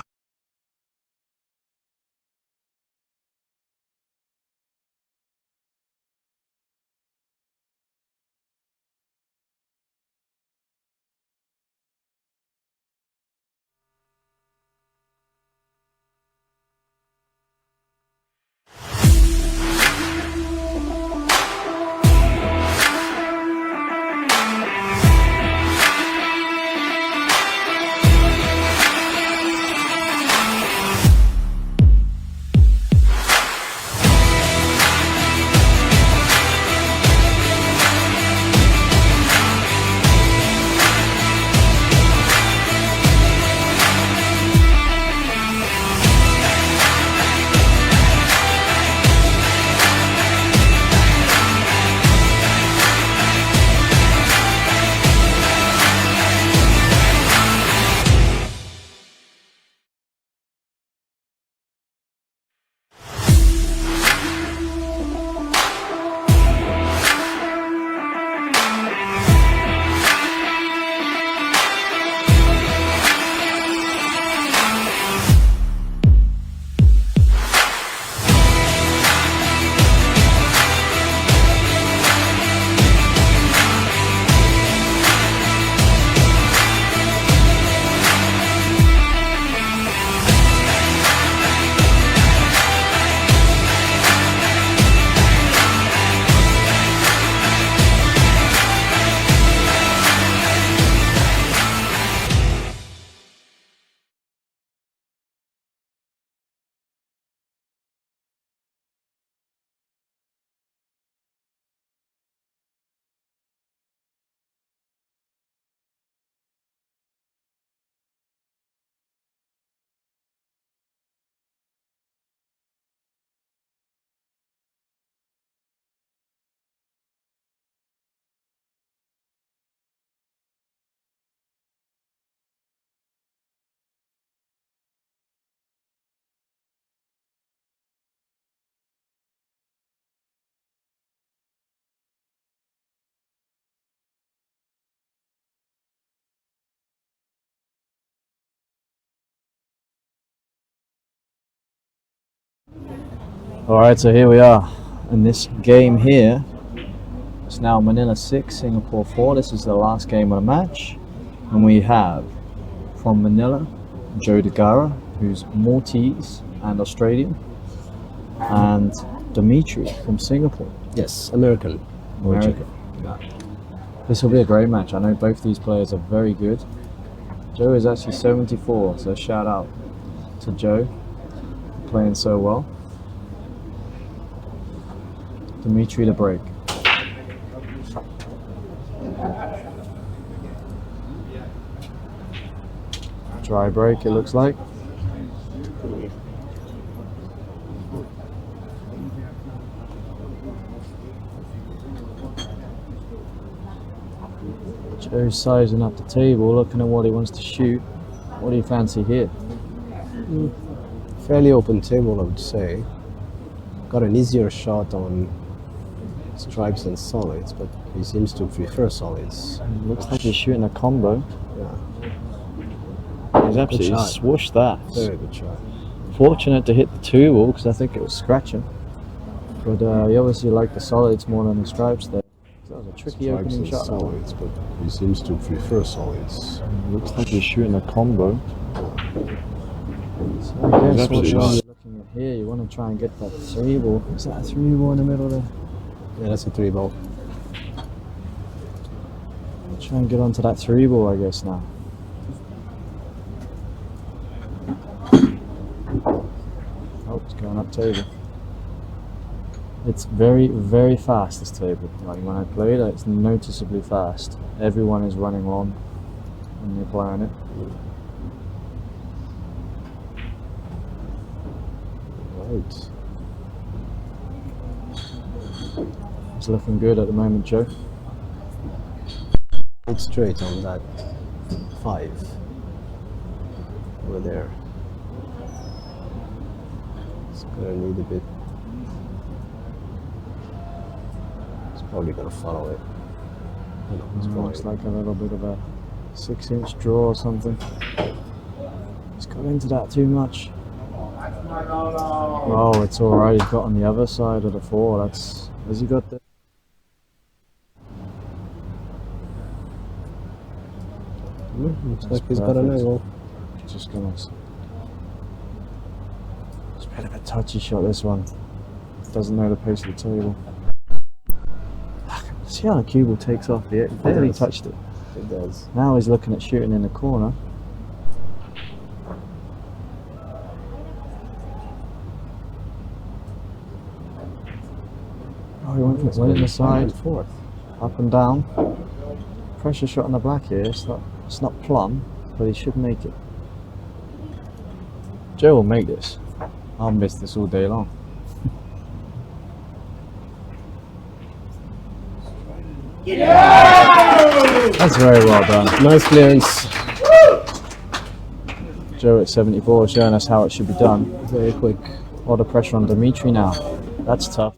Alright, so here we are. In this game here, it's now Manila 6, Singapore 4. This is the last game of the match. And we have, from Manila, Joe DeGara, who's Maltese and Australian. And Dimitri from Singapore. Yes, American. America. This will be a great match. I know both these players are very good. Joe is actually 74, so shout out to Joe, playing so well. Dimitri to break. Dry break, it looks like. Joe's sizing up the table, looking at what he wants to shoot. What do you fancy here? Fairly open table, I would say. Got an easier shot on stripes and solids, but he seems to prefer solids. Looks like he's shooting a combo. Yeah, He's absolutely shot. swooshed that. very good shot. Fortunate to hit the 2-ball because I think it was scratching. But he obviously liked the solids more than the stripes there. That was a tricky Stripes opening and shot. solids, but he seems to prefer solids. Looks like he's shooting a combo. So I guess what absolutely you're shot. looking at here, you want to try and get that 3-ball. Is that a 3-ball in the middle there? Yeah, that's a 3-ball. Try and get onto that 3-ball, I guess, now. Oh, it's going up table. It's very, very fast, this table. Like when I played it, it's noticeably fast. Everyone is running long when they're playing it. Right. It's looking good at the moment, Joe. Hold straight on that 5 over there. It's gonna need a bit. It's probably gonna follow it. It's Looks fine. like a little bit of a 6-inch draw or something. He's got into that too much. Oh, it's alright. He's got on the other side of the 4. That's. Has he got the. Looks That's like he's got an perfect. angle. Just gonna. It's a bit of a touchy shot, this one. Doesn't know the pace of the table. See how the cue ball takes off? He barely does. touched it. It does. Now he's looking at shooting in the corner. Oh, he went in the Back side, and forth. up and down. Pressure shot on the black here. It's not plumb, but he should make it. Joe will make this. I'll miss this all day long. That's very well done. Nice clearance. Joe at 74 showing us how it should be done. Very quick. All the pressure on Dimitri now. That's tough.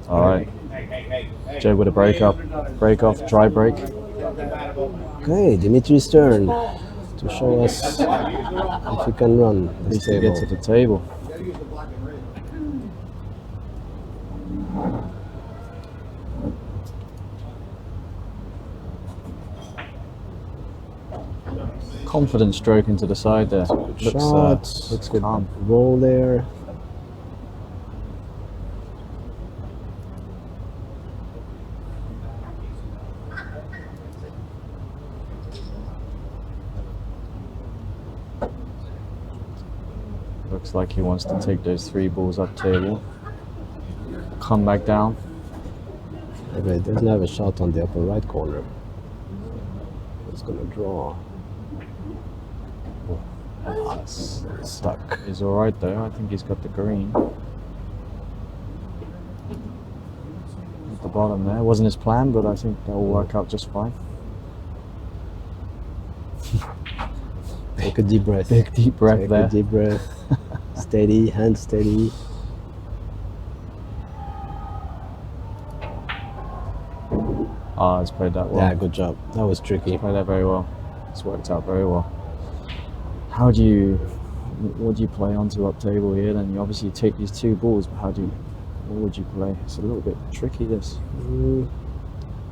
All right. Joe with a break off, dry break. Okay, Dimitri's turn to show us if he can run this Needs to get table. to the table. Confident stroke into the side there. Shot. Looks Good calm. roll there. Looks like he wants to take those 3 balls up table. come back down. Okay, it doesn't have a shot on the upper right corner. It's gonna draw. Oh, it's stuck. He's all right there. I think he's got the green. At the bottom there. Wasn't his plan, but I think that will work out just fine. Take a deep breath. Big deep breath Take there. a deep breath. Steady, hand steady. Ah, he's played that well. Yeah, good job. That was tricky. Played that very well. It's worked out very well. What do you play onto up table here? Then you obviously take these two balls, but what would you play? It's a little bit tricky. This.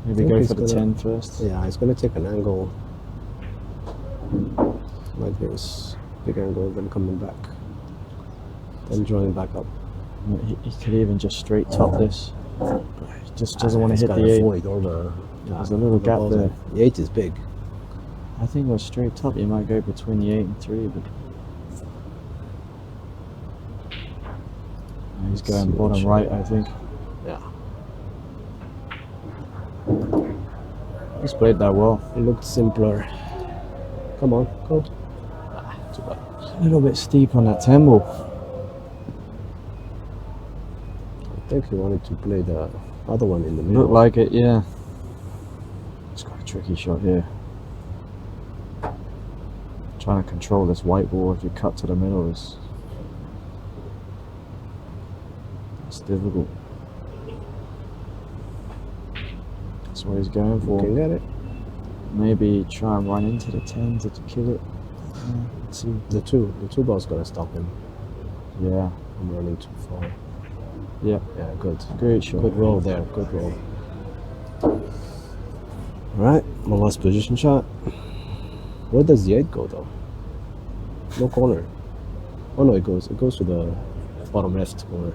Maybe think go he's for the gonna- 10 first. Yeah, it's gonna take an angle like this. Big angle, then coming back. Then drawing back up. He could even just straight top this. He just doesn't want to He's hit gotta the 8. avoid all the. There's a little the gap balls there. in. The 8 is big. I think with straight top you might go between the 8 and 3, but he's going See what bottom shot. right, I think. Yeah. He's played that well. It looked simpler. Come on, go. Too bad. A little bit steep on that 10 ball. I think he wanted to play the other one in the middle. Looked like it, yeah. It's got a tricky shot here. Trying to control this white ball if you cut to the middle is it's difficult. That's what he's going for. Can get it. Maybe try and run into the 10s to kill it. Let's see. The two ball's gonna stop him Yeah, from running too far. yeah, Yeah, good. great shot. Good roll there. Good roll. Alright, my last position shot. Where does the 8 go though? No corner. Oh no, it goes to the bottom left corner.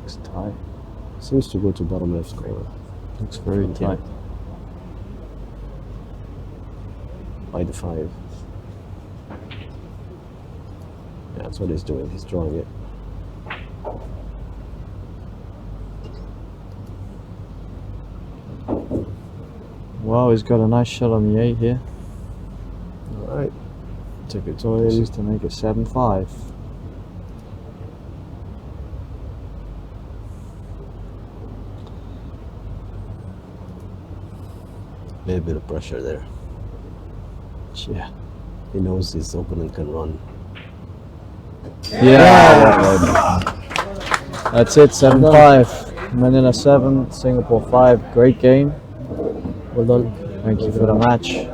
Looks tight. Seems to go to bottom left corner. Looks very Yeah. tight. By the 5. Yeah, that's what he's doing. He's drawing it. Wow, he's got a nice shot on the 8 here. Alright. Take your This time. is to make it 7-5. Little bit of pressure there. Yeah. He knows his opponent can run. Yeah. That's it, 7-5. Manila 7, Singapore 5. Great game. Well done. Thank you for the match.